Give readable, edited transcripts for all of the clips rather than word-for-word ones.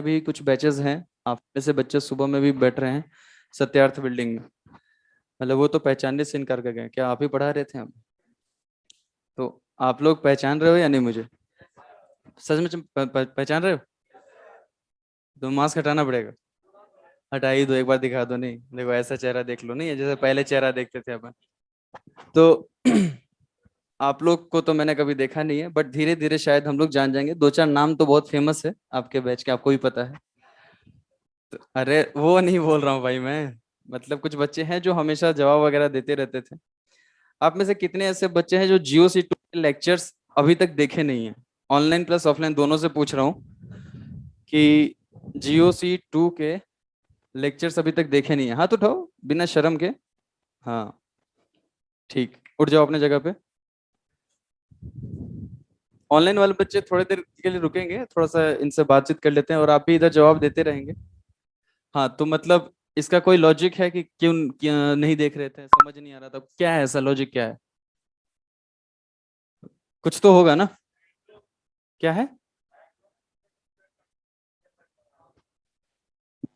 अभी कुछ बैचेस हैं, आप में से बच्चे सुबह में भी बैठ रहे हैं सत्यार्थ बिल्डिंग में। मतलब वो तो पहचानने से इनकार कर गए। क्या आप ही पढ़ा रहे थे हम? तो आप लोग पहचान रहे हो या नहीं मुझे? सच में पहचान रहे हो? तो मास्क हटाना पड़ेगा। हटा ही दो, एक बार दिखा दो। नहीं देखो, ऐसा चेहरा देख लो, नहीं है जैसे पहले चेहरा देखते थे अपन। तो आप लोग को तो मैंने कभी देखा नहीं है, बट धीरे धीरे शायद हम लोग जान जाएंगे। दो चार नाम तो बहुत फेमस है आपके बैच के, आपको भी पता है। तो अरे वो नहीं बोल रहा हूँ भाई मैं। मतलब कुछ बच्चे हैं जो हमेशा जवाब वगैरह देते रहते थे। आप में से कितने ऐसे बच्चे हैं जो जियो सी टू के लेक्चर्स अभी तक देखे नहीं है? ऑनलाइन प्लस ऑफलाइन दोनों से पूछ रहा हूँ कि जियो सी टू के लेक्चर्स अभी तक देखे नहीं है। हाथ उठाओ बिना शर्म के। हाँ, ठीक, उठ जाओ अपने जगह पे। ऑनलाइन वाले बच्चे थोड़ी देर के लिए रुकेंगे, थोड़ा सा इनसे बातचीत कर लेते हैं और आप भी इधर जवाब देते रहेंगे। हाँ, तो मतलब इसका कोई लॉजिक है कि क्यों नहीं देख रहे थे? समझ नहीं आ रहा था क्या है, ऐसा लॉजिक क्या है? कुछ तो होगा ना। क्या है?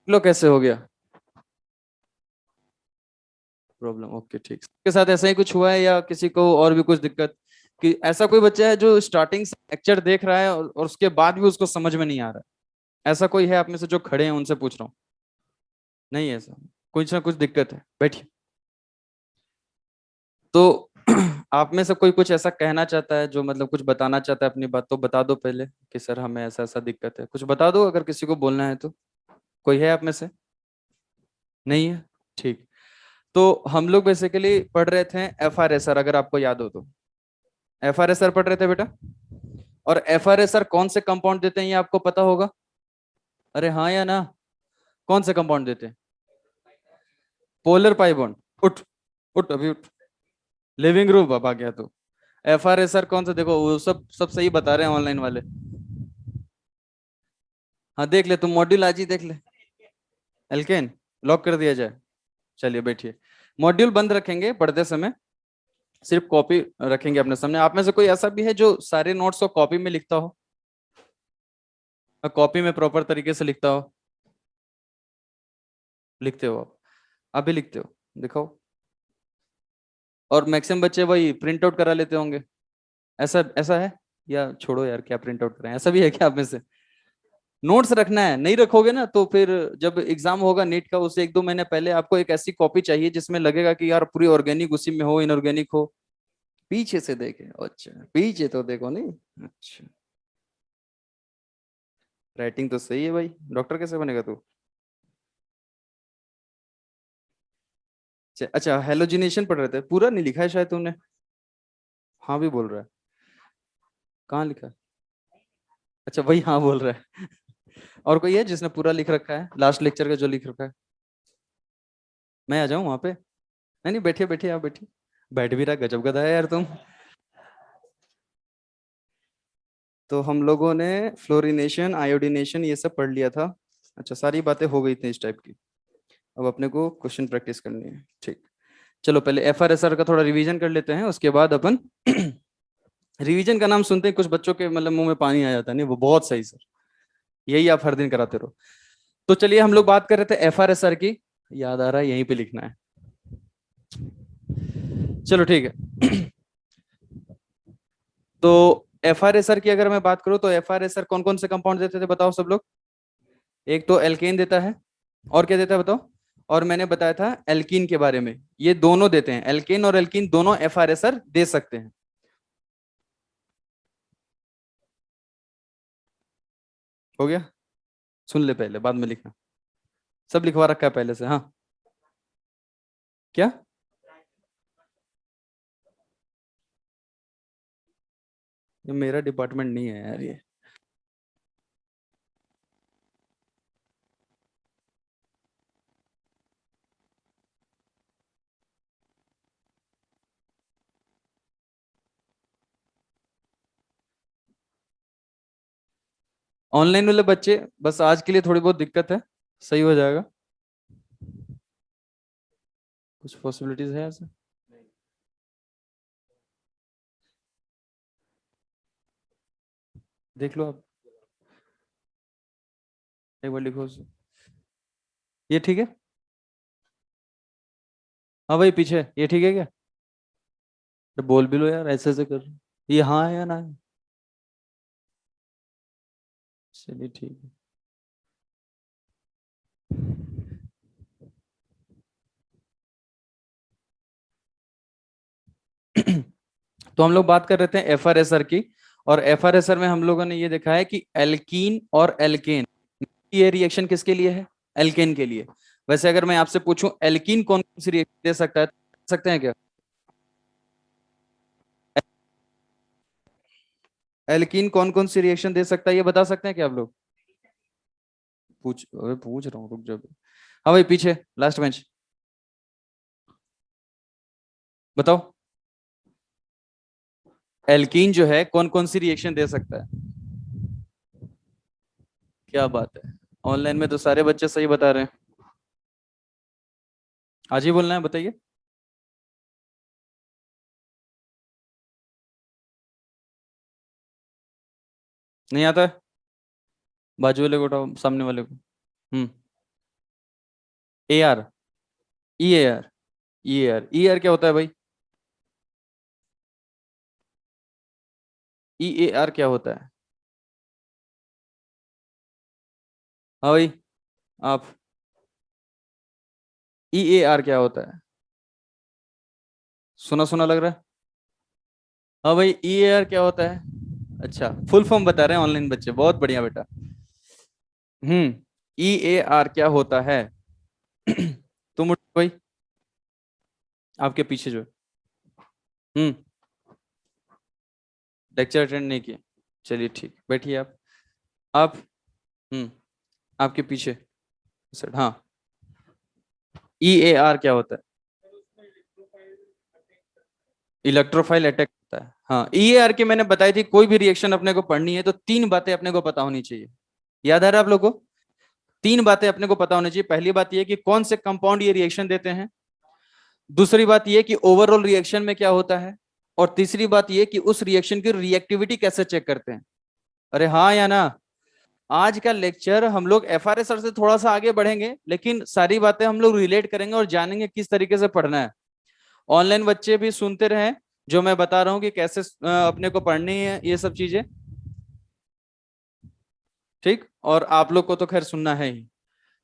लो कैसे हो गया प्रॉब्लम? ओके ठीक, के साथ ऐसा ही कुछ हुआ है या किसी को और भी कुछ दिक्कत? कि ऐसा कोई बच्चा है जो स्टार्टिंग से लेक्चर देख रहा है और उसके बाद भी उसको समझ में नहीं आ रहा है? ऐसा कोई है आप में से जो खड़े हैं उनसे पूछ रहा हूँ? नहीं है ऐसा? कुछ ना कुछ दिक्कत है, बैठिए। तो आप में से कोई कुछ ऐसा कहना चाहता है, जो मतलब कुछ बताना चाहता है अपनी बात? तो बता दो पहले कि सर हमें ऐसा ऐसा दिक्कत है, कुछ बता दो अगर किसी को बोलना है तो। कोई है आप में से? नहीं है, ठीक। तो हम लोग बेसिकली पढ़ रहे थे FRSR, अगर आपको याद हो तो। FRSR पढ़ रहे थे बेटा। और FRSR कौन से कंपाउंड देते हैं ये आपको पता होगा? अरे हाँ या ना? कौन से कंपाउंड देते हैं? Polar pi bond. उठ, उठ अभी उठ। लिविंग ग्रुप अब आ गया तो। FRSR कौन सा? देखो वो सब सब सही बता रहे हैं ऑनलाइन वाले। हाँ देख ले, तुम मॉड्यूल आज ही देख ले। एल्केन लॉक कर दिया जाए। चलिए बैठिए। मॉड्यूल बंद रखेंगे पढ़ते समय, सिर्फ कॉपी रखेंगे अपने सामने। आप में से कोई ऐसा भी है जो सारे नोट्स को कॉपी में लिखता हो? कॉपी में प्रॉपर तरीके से लिखता हो? लिखते हो आप? अभी लिखते हो? दिखाओ। और मैक्सिमम बच्चे वही प्रिंट आउट करा लेते होंगे। ऐसा ऐसा है? या छोड़ो यार, क्या प्रिंट आउट करें, ऐसा भी है क्या आप में से? नोट्स रखना है, नहीं रखोगे ना तो फिर जब एग्जाम होगा नीट का, उससे एक दो महीने पहले आपको एक ऐसी कॉपी चाहिए जिसमें लगेगा कि यार पूरी ऑर्गेनिक उसी में हो, इनऑर्गेनिक हो। पीछे से देखे, अच्छा पीछे तो देखो नहीं। अच्छा, राइटिंग तो सही है भाई, डॉक्टर कैसे बनेगा तू? अच्छा, हेलोजिनेशन पढ़ रहे थे, पूरा नहीं लिखा है शायद तुमने। हाँ भी बोल रहा है? कहाँ लिखा है? अच्छा वही हाँ बोल रहा है। और कोई है जिसने पूरा लिख रखा है, लास्ट लेक्चर का जो लिख रखा है? मैं आ जाऊं वहां पे? नहीं नहीं, बैठिए बैठिए, आप बैठिए। बैठ भी रहा, गजब गधा है यार तुम। तो हम लोगों ने फ्लोरिनेशन, आयोडीनेशन ये सब पढ़ लिया था। अच्छा, सारी बातें हो गई थी इस टाइप की। अब अपने को क्वेश्चन प्रैक्टिस करनी है, ठीक। चलो पहले FRSR का थोड़ा रिवीजन कर लेते हैं, उसके बाद अपन रिवीजन का नाम सुनते ही कुछ बच्चों के मतलब मुंह में पानी आ जाता है। नहीं वो बहुत सही सर, यही आप हर दिन कराते रहो। तो चलिए हम लोग बात कर रहे थे FRSR की। याद आ रहा है यहीं पे लिखना है। चलो ठीक है। तो FRSR की अगर मैं बात करूं तो FRSR कौन कौन से कंपाउंड देते थे बताओ सब लोग? एक तो एल्केन देता है, और क्या देता है बताओ? और मैंने बताया था एल्कीन के बारे में, ये दोनों देते हैं, एल्केन और एल्कीन दोनों FRSR दे सकते हैं। हो गया? सुन ले पहले, बाद में लिखना। सब लिखवा रखा है पहले से, हाँ। क्या? ये मेरा डिपार्टमेंट नहीं है यार ये। ऑनलाइन वाले बच्चे बस आज के लिए थोड़ी बहुत दिक्कत है, सही हो जाएगा। कुछ पॉसिबिलिटीज है ऐसे? देख लो आप। एक बार लिखो उसे। ये ठीक है? हाँ भाई पीछे, ये ठीक है क्या? तो बोल भी लो यार, ऐसे ऐसे कर। ये हाँ है या ना है? चलिए ठीक है। तो हम लोग बात कर रहे थे एफआरएसआर की। और एफआरएसआर में हम लोगों ने ये देखा है कि एल्कीन और एल्केन, ये रिएक्शन किसके लिए है? एल्केन के लिए। वैसे अगर मैं आपसे पूछूं एल्कीन कौन कौन सी रिएक्शन दे सकता है, तो दे सकते हैं क्या? एल्कीन कौन कौन सी रिएक्शन दे सकता है, ये बता सकते हैं क्या आप लोग? पूछ रहा हूँ, रुक जाओ। हाँ भाई पीछे, लास्ट बेंच, बताओ। एल्कीन जो है कौन कौन सी रिएक्शन दे सकता है? क्या बात है, ऑनलाइन में तो सारे बच्चे सही बता रहे हैं। आज ही बोलना है, बताइए। नहीं आता है? बाजू वाले को उठाओ, सामने वाले को। हम्म। A R, E A R, E A R, E R क्या होता है भाई? ई ए आर क्या होता है? हाँ भाई, आप। ई ए आर क्या होता है? सुना सुना लग रहा है। हाँ भाई, ई ए आर क्या होता है? अच्छा, फुल फॉर्म बता रहे हैं ऑनलाइन बच्चे, बहुत बढ़िया बेटा। ई ए आर क्या होता है? तुम उठो भाई, आपके पीछे जो। हम्म। लेक्चर अटेंड नहीं किए? चलिए ठीक, बैठिए आप। हम्म। आपके पीछे सर, हाँ। ई ए आर क्या होता है? इलेक्ट्रोफाइल अटैक होता है, हाँ। ई ए आर की मैंने बताई थी, कोई भी रिएक्शन अपने को पढ़नी है तो तीन बातें अपने को पता होनी चाहिए। याद आ रहा है आप लोगों को? तीन बातें अपने को पता होनी चाहिए। पहली बात यह कि कौन से कंपाउंड ये रिएक्शन देते हैं। दूसरी बात यह कि ओवरऑल रिएक्शन में क्या होता है। और तीसरी बात यह कि उस रिएक्शन की रिएक्टिविटी कैसे चेक करते हैं। अरे हाँ या ना? आज का लेक्चर हम लोग एफआरएसआर से थोड़ा सा आगे बढ़ेंगे, लेकिन सारी बातें हम लोग रिलेट करेंगे और जानेंगे किस तरीके से पढ़ना है। ऑनलाइन बच्चे भी सुनते रहें जो मैं बता रहा हूँ कि कैसे अपने को पढ़नी है ये सब चीजें। ठीक, और आप लोग को तो खैर सुनना है ही।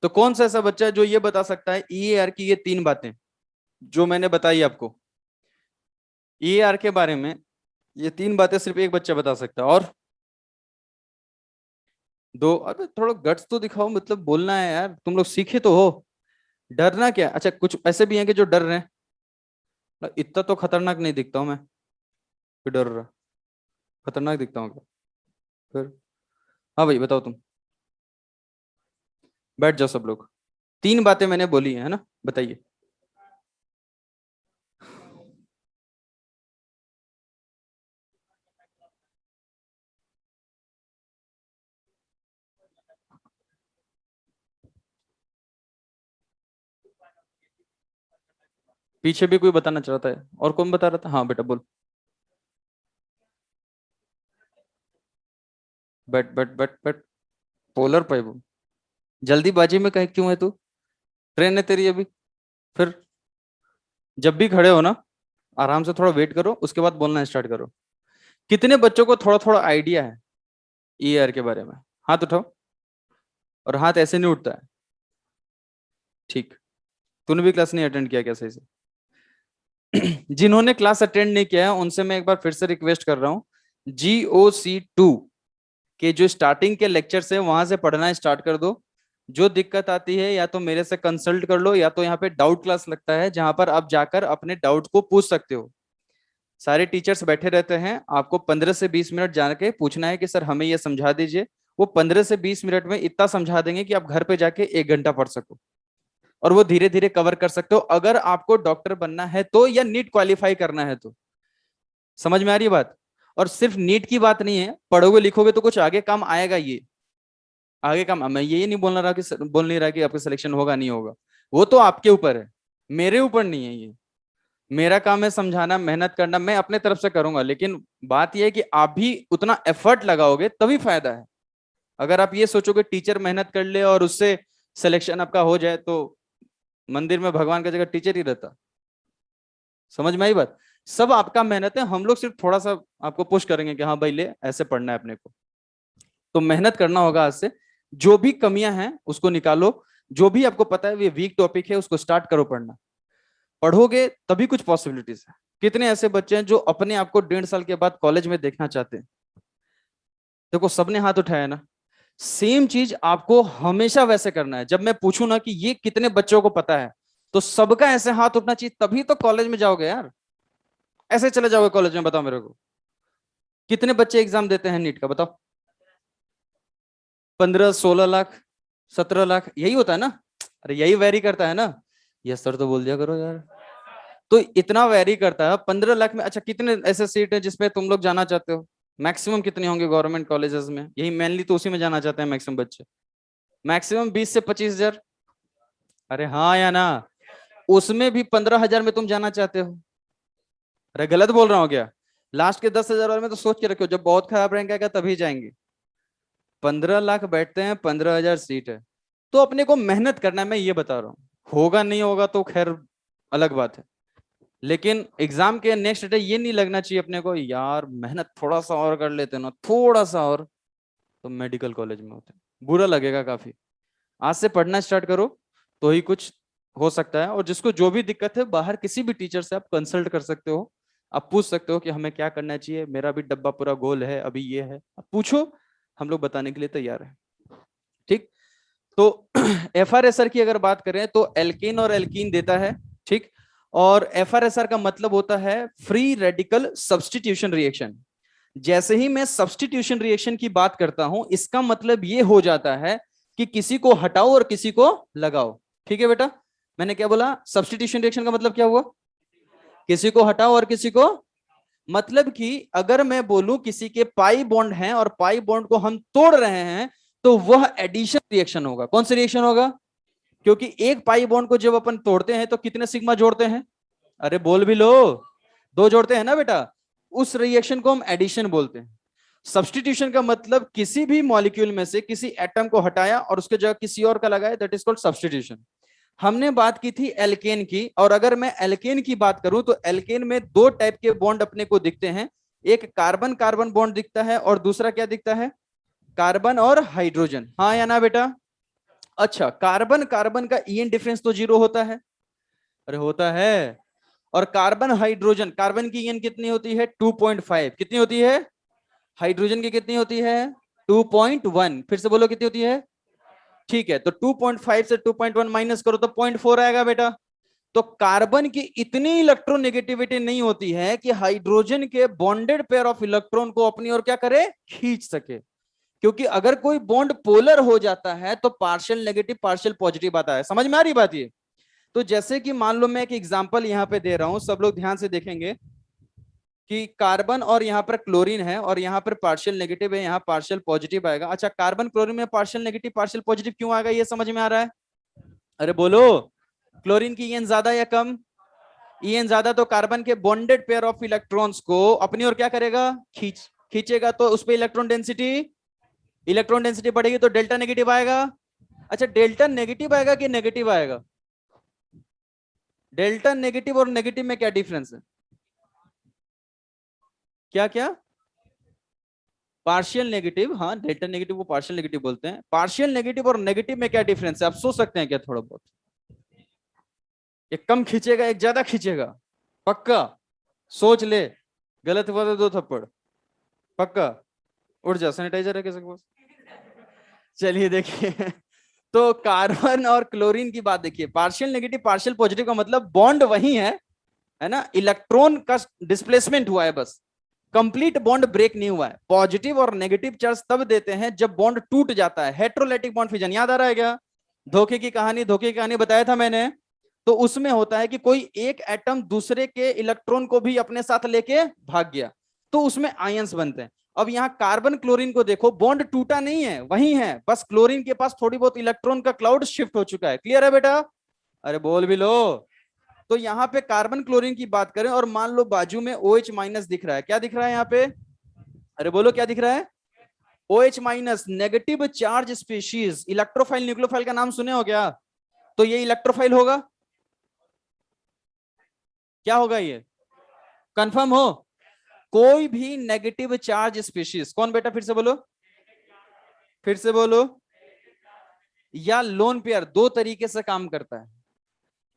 तो कौन सा ऐसा बच्चा है जो ये बता सकता है ईएआर की ये तीन बातें जो मैंने बताई आपको? ईएआर के बारे में ये तीन बातें सिर्फ एक बच्चा बता सकता है। और दो, अबे थोड़ा गट्स तो दिखाओ, मतलब बोलना है यार, तुम लोग सीखे तो हो। डरना क्या? अच्छा, कुछ ऐसे भी हैं कि जो डर रहे हैं। इतना तो खतरनाक नहीं दिखता हूं मैं कि डर रहा? खतरनाक दिखता हूँ क्या फिर? हाँ भाई बताओ तुम। बैठ जाओ सब लोग। तीन बातें मैंने बोली है ना, बताइए। पीछे भी कोई बताना चाहता है? और कौन बता रहा था? हाँ बेटा बोल। बैठ बैठ बैठ बैठ। Polar pipe? जल्दीबाजी में कहीं क्यों है तू? ट्रेन है तेरी अभी। फिर जब भी खड़े हो ना, आराम से थोड़ा वेट करो, उसके बाद बोलना स्टार्ट करो। कितने बच्चों को थोड़ा थोड़ा आइडिया है ईआर के बारे में? हाथ उठाओ। और हाथ ऐसे नहीं उठता है। ठीक। तूने भी क्लास नहीं अटेंड किया क्या सही से? जिन्होंने क्लास अटेंड नहीं किया है उनसे मैं एक बार फिर से रिक्वेस्ट कर रहा हूँ। GOC2 के जो स्टार्टिंग के लेक्चर्स है वहां से पढ़ना स्टार्ट कर दो। जो दिक्कत आती है या तो मेरे से कंसल्ट कर लो, या तो यहाँ पे डाउट क्लास लगता है जहां पर आप जाकर अपने डाउट को पूछ सकते हो। सारे टीचर्स बैठे रहते हैं, आपको 15 से 20 मिनट जाके पूछना है कि सर हमें ये समझा दीजिए। वो 15 से 20 मिनट में इतना समझा देंगे कि आप घर पे जाके 1 घंटा पढ़ सको। और वो धीरे धीरे कवर कर सकते हो अगर आपको डॉक्टर बनना है तो, या नीट क्वालिफाई करना है तो। समझ में आ रही है बात? और सिर्फ नीट की बात नहीं है, पढ़ोगे लिखोगे तो कुछ आगे काम आएगा ये। आगे काम, मैं ये नहीं बोल रहा कि बोल नहीं रहा कि आपका सिलेक्शन होगा नहीं होगा। वो तो आपके ऊपर है, मेरे ऊपर नहीं है ये। मेरा काम है समझाना, मेहनत करना, मैं अपने तरफ से करूंगा, लेकिन बात यह है कि आप भी उतना एफर्ट लगाओगे तभी फायदा है। अगर आप ये सोचोगे टीचर मेहनत कर ले और उससे सिलेक्शन आपका हो जाए, तो मंदिर में भगवान का जगह टीचर ही रहता। समझ में आई बात? सब आपका मेहनत है, हम लोग सिर्फ थोड़ा सा आपको पुश करेंगे कि हाँ भाई ले, ऐसे पढ़ना है अपने को। तो मेहनत करना होगा आज से। जो भी कमियां हैं उसको निकालो, जो भी आपको पता है ये वीक टॉपिक है उसको स्टार्ट करो पढ़ना। पढ़ोगे तभी कुछ पॉसिबिलिटीज है। कितने ऐसे बच्चे हैं जो अपने आप को 1.5 साल के बाद कॉलेज में देखना चाहते हैं? देखो सबने हाथ उठाया ना। सेम चीज आपको हमेशा वैसे करना है। जब मैं पूछूं ना कि ये कितने बच्चों को पता है, तो सबका ऐसे हाथ उठना चाहिए, तभी तो कॉलेज में जाओगे यार। ऐसे चले जाओगे कॉलेज में? बताओ मेरे को, कितने बच्चे एग्जाम देते हैं नीट का, बताओ। 15-16 लाख, 17 लाख, यही होता है ना? अरे यही वेरी करता है ना। यस सर तो बोल दिया करो यार। तो इतना वेरी करता है 15 लाख में। अच्छा कितने ऐसे सीट है जिसपे तुम लोग जाना चाहते हो? मैक्सिमम कितनी होंगे गवर्नमेंट कॉलेजेस में? यही मेनली तो उसी में जाना चाहते हैं मैक्सिमम बच्चे। मैक्सिमम 20 से 25 हजार। अरे हाँ या ना? उसमें भी 15 हजार में तुम जाना चाहते हो? अरे गलत बोल रहा हूँ क्या? लास्ट के 10 हजार वाले में तो सोच के रखो, जब बहुत खराब रैंक आएगा तभी जाएंगे। 15 लाख बैठते हैं, 15 हजार सीट है। तो अपने को मेहनत करना है, मैं ये बता रहा हूँ। होगा नहीं होगा तो खैर अलग बात है, लेकिन एग्जाम के नेक्स्ट डे ये नहीं लगना चाहिए अपने को यार मेहनत थोड़ा सा और कर लेते ना, थोड़ा सा और तो मेडिकल कॉलेज में होते। बुरा लगेगा काफी। आज से पढ़ना स्टार्ट करो तो ही कुछ हो सकता है। और जिसको जो भी दिक्कत है, बाहर किसी भी टीचर से आप कंसल्ट कर सकते हो। आप पूछ सकते हो कि हमें क्या करना चाहिए, मेरा भी डब्बा पूरा गोल है अभी ये है, आप पूछो, हम लोग बताने के लिए तैयार है। ठीक। तो एफआरएसआर की अगर बात करें तो एल्केन और एल्कीन देता है। ठीक। और एफआरएसआर का मतलब होता है फ्री रेडिकल सब्स्टिट्यूशन रिएक्शन। जैसे ही मैं सब्स्टिट्यूशन रिएक्शन की बात करता हूं, इसका मतलब ये हो जाता है कि किसी को हटाओ और किसी को लगाओ। ठीक है बेटा? मैंने क्या बोला? सब्स्टिट्यूशन रिएक्शन का मतलब क्या हुआ? किसी को हटाओ और किसी को। मतलब कि अगर मैं बोलूं किसी के पाई बॉन्ड हैं और पाई बॉन्ड को हम तोड़ रहे हैं, तो वह एडिशन रिएक्शन होगा। कौन सा रिएक्शन होगा? क्योंकि एक पाई बॉन्ड को जब अपन तोड़ते हैं तो कितने सिग्मा जोड़ते हैं? अरे बोल भी लो। 2 जोड़ते हैं ना बेटा। उस रिएक्शन को हम एडिशन बोलते हैं। सब्स्टिट्यूशन का मतलब किसी भी मॉलिक्यूल में से किसी एटम को हटाया और उसके जगह किसी और का लगाया, दैट इज कॉल्ड सब्स्टिट्यूशन। हमने बात की थी एल्केन की, और अगर मैं एल्केन की बात करूं तो एल्केन में 2 टाइप के बॉन्ड अपने को दिखते हैं। एक कार्बन कार्बन बॉन्ड दिखता है और दूसरा क्या दिखता है? कार्बन और हाइड्रोजन। हाँ या ना बेटा? अच्छा, कार्बन कार्बन का ईएन डिफरेंस तो 0 होता है। अरे होता है। और कार्बन हाइड्रोजन, कार्बन की ईएन कितनी होती है? 2.5। कितनी होती है? हाइड्रोजन की कितनी होती है? 2.1। फिर से बोलो कितनी होती है? ठीक है, तो 2.5 से 2.1 माइनस करो तो 0.4 आएगा बेटा। तो कार्बन की इतनी इलेक्ट्रोनेगेटिविटी नहीं होती है कि हाइड्रोजन के बॉन्डेड पेयर ऑफ इलेक्ट्रॉन को अपनी ओर क्या करे? खींच सके। क्योंकि अगर कोई बॉन्ड पोलर हो जाता है तो पार्शियल नेगेटिव पार्शियल पॉजिटिव आता है। समझ में आ रही बात ये? तो जैसे कि मान लो मैं एक एग्जांपल यहां पे दे रहा हूं, सब लोग ध्यान से देखेंगे कि कार्बन और यहाँ पर क्लोरीन है और यहाँ पर पार्शियल नेगेटिव है, यहाँ पार्शियल पॉजिटिव आएगा। अच्छा, कार्बन क्लोरीन में पार्शियल नेगेटिव पार्शियल पॉजिटिव क्यों आएगा, ये समझ में आ रहा है? अरे बोलो। क्लोरीन की ईएन ज्यादा या कम? ईएन ज्यादा, तो कार्बन के बॉन्डेड पेयर ऑफ इलेक्ट्रॉन्स को अपनी ओर क्या करेगा? खींचेगा। तो उस पर इलेक्ट्रॉन डेंसिटी बढ़ेगी तो डेल्टा नेगेटिव आएगा। अच्छा, डेल्टा नेगेटिव आएगा कि नेगेटिव आएगा? डेल्टा नेगेटिव और नेगेटिव में क्या डिफरेंस है? क्या क्या? Partial negative. हाँ, डेल्टा नेगेटिव को पार्शियल नेगेटिव बोलते हैं। पार्शियल नेगेटिव और नेगेटिव में क्या डिफरेंस है, आप सोच सकते हैं क्या थोड़ा बहुत? एक कम खींचेगा, एक ज्यादा खींचेगा। पक्का? सोच ले, गलत हुआ तो 2 थप्पड़। पक्का? उठ जा, सैनिटाइजर है किसी के पास? चलिए देखिए। तो कार्बन और क्लोरीन की बात देखिए, पार्शियल नेगेटिव पार्शियल पॉजिटिव का मतलब बॉन्ड वही है ना, इलेक्ट्रॉन का डिस्प्लेसमेंट हुआ है बस, कंप्लीट बॉन्ड ब्रेक नहीं हुआ है। पॉजिटिव और नेगेटिव चार्ज तब देते हैं जब बॉन्ड टूट जाता है, हेटेरोलाइटिक बॉन्ड फिजन। याद आ रहा है क्या? धोखे की कहानी बताया था मैंने। तो उसमें होता है कि कोई एक एटम दूसरे के इलेक्ट्रॉन को भी अपने साथ लेके भाग गया, तो उसमें आयंस बनते हैं। अब यहाँ कार्बन क्लोरीन को देखो, बॉन्ड टूटा नहीं है, वही है, बस क्लोरीन के पास थोड़ी बहुत इलेक्ट्रॉन का क्लाउड शिफ्ट हो चुका है। क्लियर है बेटा? अरे बोल भी लो। तो यहाँ पे कार्बन क्लोरीन की बात करें और मान लो बाजू में OH माइनस दिख रहा है, क्या दिख रहा है यहाँ पे? अरे बोलो क्या दिख रहा है? OH minus negative charge species, electrophile nucleophile का नाम सुने हो क्या? तो ये इलेक्ट्रोफाइल होगा, क्या होगा ये, कंफर्म हो? कोई भी नेगेटिव चार्ज स्पीशीज, कौन बेटा फिर से बोलो, फिर से बोलो, या लोन पेयर दो तरीके से काम करता है।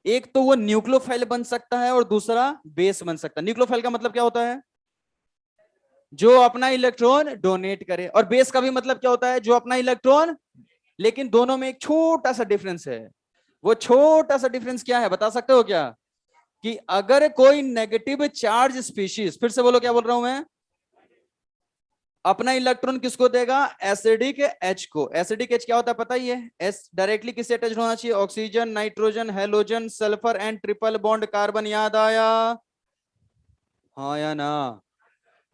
एक तो वो न्यूक्लियोफाइल बन सकता है और दूसरा बेस बन सकता है। न्यूक्लियोफाइल का मतलब क्या होता है, जो अपना इलेक्ट्रॉन डोनेट करे, और बेस का भी मतलब क्या होता है, जो अपना इलेक्ट्रॉन, लेकिन दोनों में एक छोटा सा डिफरेंस है। वो छोटा सा डिफरेंस क्या है बता सकते हो क्या? कि अगर कोई नेगेटिव चार्ज स्पीशीज, फिर से बोलो क्या बोल रहा हूं मैं, अपना इलेक्ट्रॉन किसको देगा, एसिडिक एच को। एसिडिक एच क्या होता है पता ही है, एस डायरेक्टली किससे अटैच होना चाहिए, oxygen, nitrogen, halogen, sulphur and triple bond carbon, याद आया, हाँ या ना?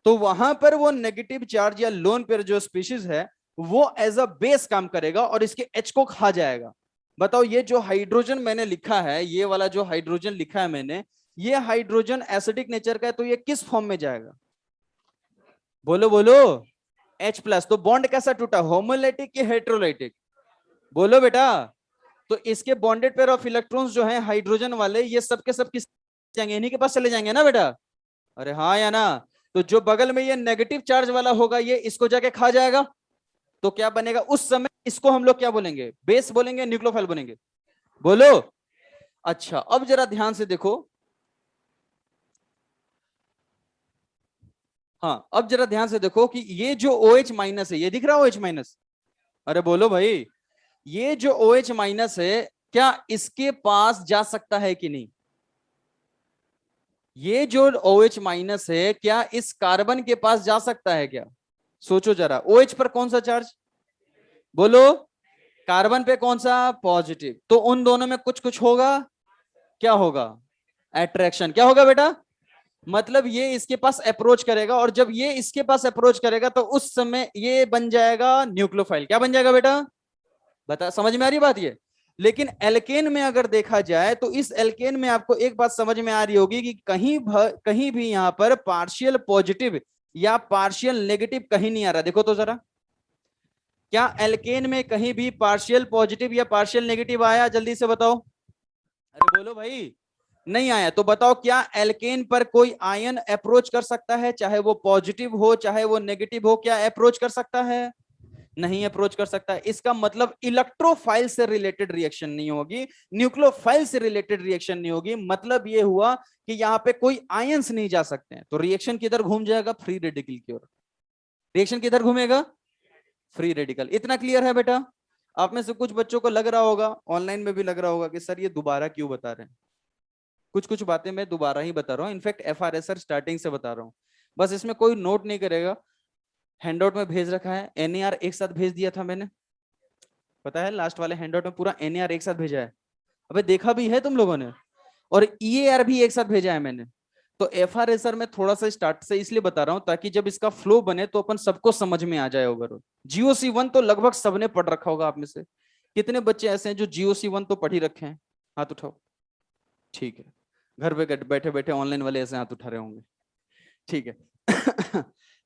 तो वहां पर वो नेगेटिव चार्ज या लोन पेयर जो स्पीशीज है वो एज अ बेस काम करेगा और इसके एच को खा जाएगा। बताओ ये जो हाइड्रोजन मैंने लिखा है, ये वाला जो हाइड्रोजन लिखा है मैंने, ये हाइड्रोजन एसिडिक नेचर का है, तो ये किस फॉर्म में जाएगा, बोलो बोलो, H प्लस। तो बॉन्ड कैसा टूटा, होमोलाइटिक कि हेट्रोलाइटिक, बोलो बेटा। तो इसके बॉन्डेड पेयर ऑफ इलेक्ट्रॉन्स जो है हाइड्रोजन वाले, ये सब के सब किस जाएंगे, इन्हीं के पास चले जाएंगे ना बेटा, अरे हाँ या ना? तो जो बगल में ये नेगेटिव चार्ज वाला होगा ये इसको जाके खा जाएगा, तो क्या बनेगा उस समय, इसको हम लोग क्या बोलेंगे, बेस बोलेंगे, न्यूक्लियोफाइल बोलेंगे, बोलो। अच्छा अब जरा ध्यान से देखो, हाँ अब जरा ध्यान से देखो कि ये जो OH माइनस है, ये दिख रहा है OH माइनस, अरे बोलो भाई, ये जो OH माइनस है क्या इसके पास जा सकता है कि नहीं, ये जो OH माइनस है क्या इस कार्बन के पास जा सकता है क्या, सोचो जरा, OH पर कौन सा चार्ज, बोलो, कार्बन पे कौन सा, पॉजिटिव, तो उन दोनों में कुछ कुछ होगा, क्या होगा, अट्रैक्शन, क्या होगा बेटा, मतलब ये इसके पास अप्रोच करेगा, और जब ये इसके पास अप्रोच करेगा तो उस समय ये बन जाएगा न्यूक्लियोफाइल, क्या बन जाएगा बेटा, बता, समझ में आ रही बात ये? लेकिन एल्केन में अगर देखा जाए तो इस एल्केन में आपको एक बात समझ में आ रही होगी कि कहीं भी यहां पर पार्शियल पॉजिटिव या पार्शियल नेगेटिव कहीं नहीं आ रहा, देखो तो जरा, क्या एल्केन में कहीं भी पार्शियल पॉजिटिव या पार्शियल नेगेटिव आया, जल्दी से बताओ, अरे बोलो भाई, नहीं आया। तो बताओ क्या एल्केन पर कोई आयन अप्रोच कर सकता है, चाहे वो पॉजिटिव हो चाहे वो नेगेटिव हो, क्या अप्रोच कर सकता है, नहीं अप्रोच कर सकता है। इसका मतलब इलेक्ट्रोफाइल से रिलेटेड रिएक्शन नहीं होगी, न्यूक्लियोफाइल से रिलेटेड रिएक्शन नहीं होगी, मतलब ये हुआ कि यहाँ पे कोई आयंस नहीं जा सकते हैं, तो रिएक्शन किधर घूम जाएगा, फ्री रेडिकल की ओर, रिएक्शन किधर घूमेगा, फ्री रेडिकल। इतना क्लियर है बेटा? आप में से कुछ बच्चों को लग रहा होगा, ऑनलाइन में भी लग रहा होगा कि सर ये दोबारा क्यों बता रहे हैं, कुछ कुछ बातें मैं दोबारा ही बता रहा हूँ, इनफैक्ट FRSR स्टार्टिंग से बता रहा हूँ, बस इसमें कोई नोट नहीं करेगा। हैंडआउट में भेज रखा है, NAR एक साथ भेज दिया था मैंने, पता है लास्ट वाले हैंडआउट में पूरा NAR एक साथ भेजा है, अबे देखा भी है तुम लोगों ने, और EAR भी एक साथ भेजा है मैंने। तो FRSR में थोड़ा सा स्टार्ट से इसलिए बता रहा हूं ताकि जब इसका फ्लो बने तो अपन सबको समझ में आ जाए ओवरऑल। GOC1 तो लगभग सबने पढ़ रखा होगा आप में से, कितने बच्चे ऐसे हैं जो GOC1 तो पढ़ ही रखे हैं, हाथ उठाओ, ठीक है, घर पे बैठे बैठे ऑनलाइन वाले ऐसे हाथ उठा रहे होंगे, ठीक है।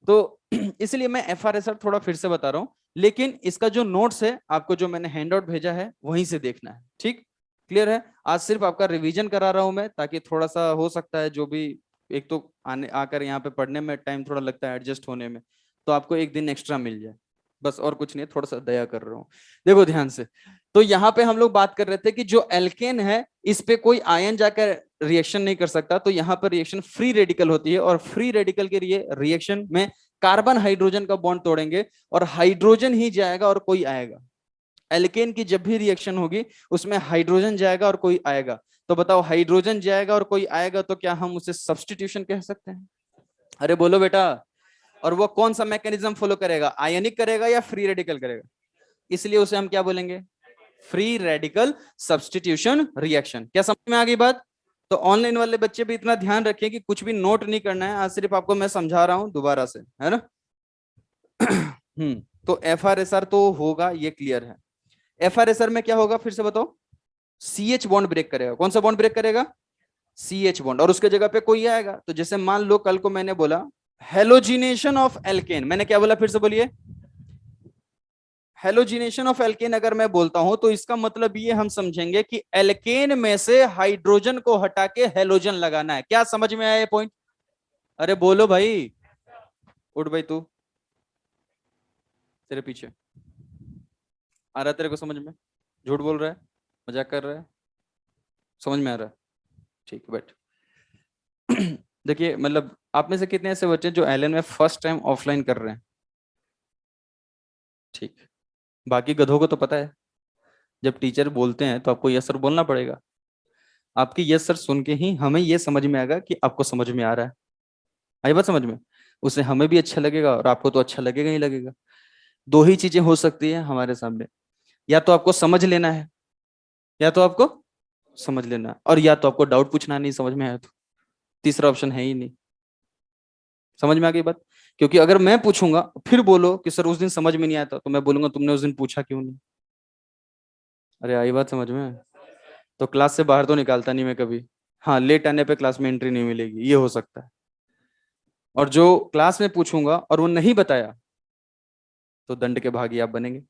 तो इसलिए मैं FRSR थोड़ा फिर से बता रहा हूं, लेकिन इसका जो नोट्स है आपको जो मैंने हैंड आउट भेजा है वहीं से देखना है, ठीक, क्लियर है? आज सिर्फ आपका रिवीजन करा रहा हूं मैं, ताकि थोड़ा सा हो सकता है जो भी, एक तो आने आकर यहाँ पे पढ़ने में टाइम थोड़ा लगता है एडजस्ट होने में, तो आपको एक दिन एक्स्ट्रा मिल जाए, बस, और कुछ नहीं, थोड़ा सा दया कर रहा हूँ। देखो ध्यान से, तो यहाँ पे हम लोग बात कर रहे थे कि जो एल्केन है इस पे कोई आयन जाकर रिएक्शन नहीं कर सकता, तो यहाँ पर रिएक्शन फ्री रेडिकल होती है, और फ्री रेडिकल के लिए रिएक्शन में कार्बन हाइड्रोजन का बॉन्ड तोड़ेंगे और हाइड्रोजन ही जाएगा और कोई आएगा। एल्केन की जब भी रिएक्शन होगी उसमें हाइड्रोजन जाएगा और कोई आएगा, तो बताओ हाइड्रोजन जाएगा और कोई आएगा तो क्या हम उसे सब्स्टिट्यूशन कह सकते हैं, अरे बोलो बेटा। और वो कौन सा मैकेनिज्म फॉलो करेगा, आयनिक करेगा या फ्री रेडिकल करेगा, इसलिए उसे हम क्या बोलेंगे, फ्री रेडिकल सब्स्टिट्यूशन रिएक्शन। क्या समझ में आ गई बात? तो ऑनलाइन वाले बच्चे भी इतना ध्यान रखें कि कुछ भी नोट नहीं करना है, आज सिर्फ आपको मैं समझा रहा हूं दोबारा से, है ना? तो FRSR तो होगा, ये क्लियर है। FRSR में क्या होगा फिर से बताओ, CH बॉन्ड ब्रेक करेगा, कौन सा बॉन्ड ब्रेक करेगा, CH बॉन्ड, और उसके जगह पे कोई आएगा, तो जैसे मान लो कल को मैंने बोला हेलोजिनेशन ऑफ एल्केन, मैंने क्या बोला फिर से बोलिए, हेलोजिनेशन ऑफ एल्केन अगर मैं बोलता हूं तो इसका मतलब ये हम समझेंगे कि एल्केन में से हाइड्रोजन को हटा के हेलोजन लगाना है। क्या समझ में आया ये पॉइंट? अरे बोलो भाई, उठ भाई तू, तेरे पीछे आ रहा है तेरे को समझ में? झूठ बोल रहा है, मजाक कर रहा है, समझ में आ रहा है? ठीक है, बैठ। देखिए मतलब आप में से कितने ऐसे बच्चे हैं जो एलन में फर्स्ट टाइम ऑफलाइन कर रहे हैं? ठीक, बाकी गधों को तो पता है जब टीचर बोलते हैं तो आपको यस सर बोलना पड़ेगा। आपकी यस सर सुन के ही हमें ये समझ में आएगा कि आपको समझ में आ रहा है। आई बात समझ में? उससे हमें भी अच्छा लगेगा और आपको तो अच्छा लगेगा ही लगेगा। दो ही चीजें हो सकती है हमारे सामने, या तो आपको समझ लेना है, या तो आपको समझ लेना है, और या तो आपको डाउट पूछना नहीं समझ में आया तो। तीसरा ऑप्शन है ही नहीं। समझ में आ गई बात? क्योंकि अगर मैं पूछूंगा फिर बोलो कि सर उस दिन समझ में नहीं आया था, तो मैं बोलूंगा तुमने उस दिन पूछा क्यों नहीं। अरे आई बात समझ में? तो क्लास से बाहर तो निकालता नहीं मैं कभी। हाँ, लेट आने पे क्लास में एंट्री नहीं मिलेगी, ये हो सकता है। और जो क्लास में पूछूंगा और वो नहीं बताया तो दंड के भागी आप बनेंगे।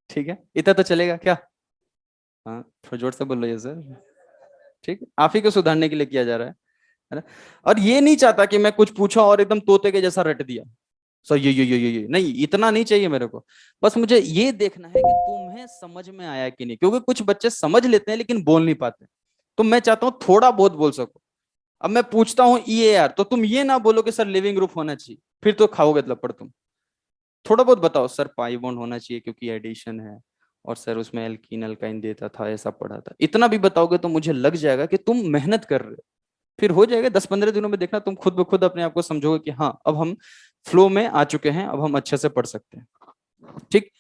ठीक है, इतना तो चलेगा क्या? हाँ, थोड़ा जोर से बोल रही है सर। ठीक है, आप ही को सुधारने के लिए किया जा रहा है ना? और ये नहीं चाहता कि मैं कुछ पूछा और एकदम तोते के जैसा रट दिया। सर ये नहीं, इतना नहीं चाहिए मेरे को। बस मुझे ये देखना है कि तुम्हें समझ में आया कि नहीं, क्योंकि कुछ बच्चे समझ लेते हैं लेकिन बोल नहीं पाते। तो मैं चाहता हूं थोड़ा बहुत बोल सको। अब मैं पूछता हूं ई ए आर, तो तुम ये ना बोलो कि सर लिविंग ग्रुप होना चाहिए, फिर तो खाओगे लपड़ तुम। थोड़ा बहुत बताओ, सर पाई बॉन्ड होना चाहिए क्योंकि एडिशन है, और सर उसमें एल्कीन अल्काइन देता था, ऐसा पढ़ा था। इतना भी बताओगे तो मुझे लग जाएगा कि तुम मेहनत कर रहे हो। फिर हो जाएगा 10-15 दिनों में, देखना तुम खुद ब खुद अपने आप को समझोगे कि हाँ अब हम फ्लो में आ चुके हैं, अब हम अच्छे से पढ़ सकते हैं। ठीक।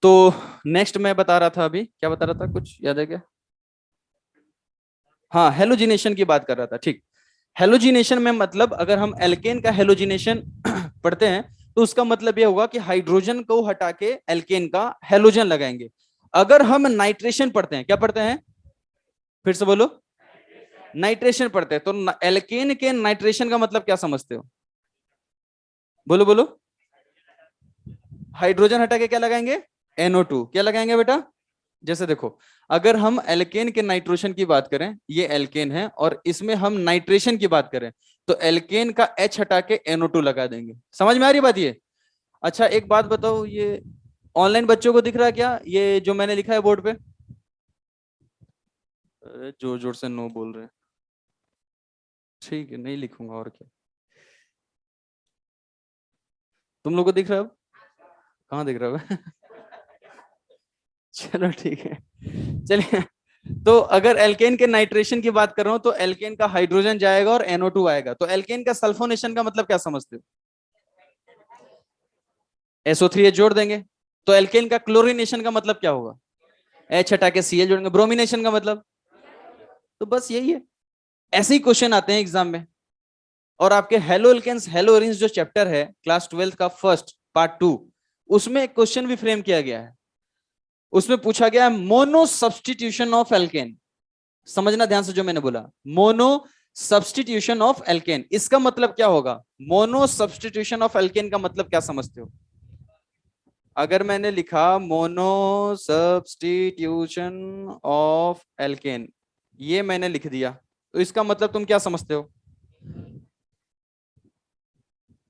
तो नेक्स्ट मैं बता रहा था, अभी क्या बता रहा था, कुछ याद है क्या? हाँ, हेलोजिनेशन की बात कर रहा था। ठीक। हेलोजिनेशन में मतलब अगर हम एल्केन का हेलोजिनेशन पढ़ते हैं तो उसका मतलब यह होगा कि हाइड्रोजन को हटा के एल्केन का हेलोजन लगाएंगे। अगर हम नाइट्रेशन पढ़ते हैं, क्या पढ़ते हैं? फिर से बोलो। नाइट्रेशन पढ़ते हैं तो एल्केन के नाइट्रेशन का मतलब क्या समझते हो? बोलो बोलो। हाइड्रोजन हटा के क्या लगाएंगे? NO2। क्या लगाएंगे बेटा? जैसे देखो, अगर हम एल्केन के नाइट्रोशन की बात करें, ये एल्केन है और इसमें हम नाइट्रेशन की बात करें, तो एल्केन का H हटा के NO2 लगा देंगे। समझ में आ रही बात ये? अच्छा एक बात बताओ, ये ऑनलाइन बच्चों को दिख रहा है क्या ये जो मैंने लिखा है बोर्ड पे? जोर जोर से नो बोल रहे हैं। ठीक है, नहीं लिखूंगा और क्या। तुम लोग को दिख रहा है अब? कहाँ दिख रहा है? चलो ठीक है, चलिए। तो अगर एल्केन के नाइट्रेशन की बात कर रहा हूं तो एल्केन का हाइड्रोजन जाएगा और NO2 आएगा। तो एल्केन का सल्फोनेशन का मतलब क्या समझते हो? SO3 जोड़ देंगे। तो एल्केन का क्लोरीनेशन का मतलब क्या होगा? H हटा के Cl जोड़ेंगे। ब्रोमिनेशन का मतलब? तो बस यही है। ऐसे ही क्वेश्चन आते हैं एग्जाम में। और आपके हेलो एल्केन्स हेलो एरिन्स जो चैप्टर है क्लास 12 का फर्स्ट पार्ट 2, उसमें एक क्वेश्चन भी फ्रेम किया गया है। उसमें पूछा गया है मोनो सब्सटीट्यूशन ऑफ एल्केन। समझना ध्यान से जो मैंने बोला, मोनो सब्सटीट्यूशन ऑफ एल्केन, इसका मतलब क्या होगा? मोनो सब्सटीट्यूशन ऑफ एल्केन का मतलब क्या समझते हो? अगर मैंने लिखा मोनो सब्सटीट्यूशन ऑफ एल्केन, ये मैंने लिख दिया, तो इसका मतलब तुम क्या समझते हो?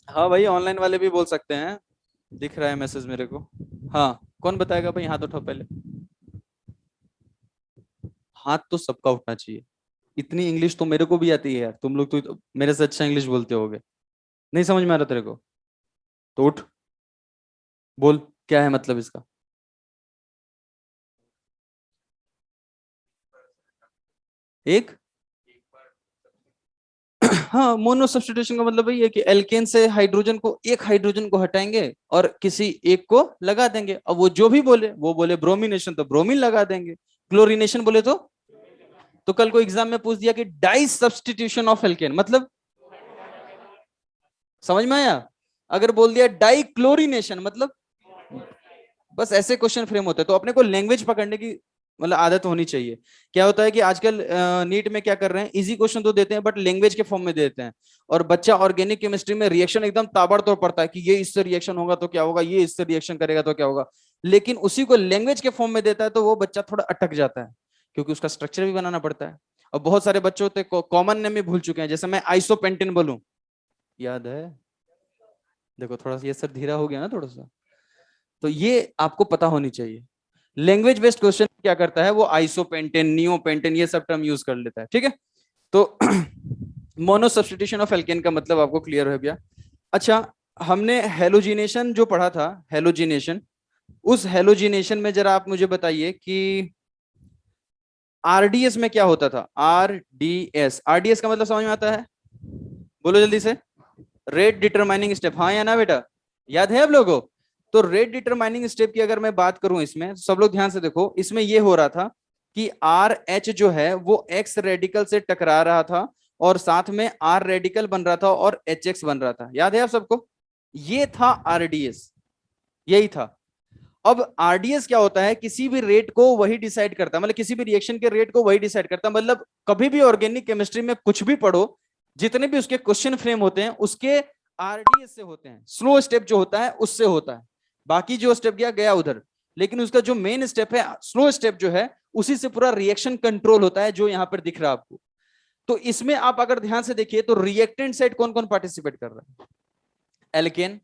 हाँ भाई, ऑनलाइन वाले भी बोल सकते हैं। दिख रहा है मैसेज मेरे को। हाँ, कौन बताएगा भाई? हाथ उठाओ पहले। हाथ तो सबका उठना चाहिए। इतनी इंग्लिश तो मेरे को भी आती है यार, तुम लोग तो मेरे से अच्छा इंग्लिश बोलते होगे। नहीं समझ में आ रहा तेरे को? तो उठ, बोल क्या है मतलब इसका। एक हाँ, मोनो सब्स्टिट्यूशन का मतलब ये है कि एल्केन से हाइड्रोजन को, एक हाइड्रोजन को हटाएंगे और किसी एक को लगा देंगे। अब वो जो भी बोले, वो बोले ब्रोमिनेशन तो ब्रोमीन लगा देंगे, क्लोरीनेशन बोले तो कल को एग्जाम में पूछ दिया कि डाई सब्स्टिट्यूशन ऑफ एल्केन मतलब, समझ में आया? अगर बोल दिया डाई क्लोरीनेशन मतलब, बस ऐसे क्वेश्चन फ्रेम होते हैं। तो अपने को लैंग्वेज पकड़ने की मतलब आदत होनी चाहिए। क्या होता है कि आजकल नीट में क्या कर रहे हैं, इजी क्वेश्चन तो देते हैं बट लैंग्वेज के फॉर्म में देते हैं, और बच्चा ऑर्गेनिक केमिस्ट्री में रिएक्शन एकदम ताबड़तोड़ पड़ता है कि ये इससे रिएक्शन होगा तो क्या होगा, ये इससे रिएक्शन करेगा तो क्या होगा, लेकिन उसी को लैंग्वेज के फॉर्म में देता है तो वो बच्चा थोड़ा अटक जाता है, क्योंकि उसका स्ट्रक्चर भी बनाना पड़ता है। और बहुत सारे बच्चे होते हैं कॉमन नेम भी भूल चुके हैं, जैसे मैं आइसोपेंटेन बोलूं, याद है? देखो थोड़ा सा ये सर धीरा हो गया ना थोड़ा सा, तो ये आपको पता होनी चाहिए। लैंग्वेज बेस्ड क्वेश्चन क्या करता है, वो आइसोपेंटेन, नियोपेंटेन, ये सब टर्म यूज कर लेता है, ठीक है। तो मोनो सब्स्टिट्यूशन ऑफ एल्केन का मतलब आपको क्लियर हो गया। अच्छा, हमने हेलोजिनेशन जो पढ़ा था, हेलोजिनेशन, उस हेलोजिनेशन में जरा आप मुझे बताइए कि आरडीएस में क्या होता था। आरडीएस, आरडीएस का मतलब समझ में आता है? बोलो जल्दी से। रेट डिटरमाइनिंग स्टेप, हाँ या ना बेटा, याद है आप लोगों को? तो रेट डिटरमाइनिंग स्टेप की अगर मैं बात करूं इसमें, तो सब लोग ध्यान से देखो, इसमें ये हो रहा था कि आर एच जो है वो एक्स रेडिकल से टकरा रहा था, और साथ में आर रेडिकल बन रहा था और एच एक्स बन रहा था, याद है आप सबको? ये था आरडीएस, यही था। अब आरडीएस क्या होता है, किसी भी रेट को वही डिसाइड करता है, मतलब किसी भी रिएक्शन के रेट को वही डिसाइड करता है, मतलब कभी भी ऑर्गेनिक केमिस्ट्री में कुछ भी पढ़ो, जितने भी उसके क्वेश्चन फ्रेम होते हैं उसके आरडीएस से होते हैं, स्लो स्टेप जो होता है उससे होता है, बाकी जो स्टेप गया गया उधर, लेकिन उसका जो मेन स्टेप है, स्लो स्टेप जो है, उसी से पूरा रिएक्शन कंट्रोल होता है, जो यहां पर दिख रहा है आपको। तो इसमें आप अगर ध्यान से देखिए तो रिएक्टेंट साइड कौन कौन पार्टिसिपेट कर रहा है? एल्केन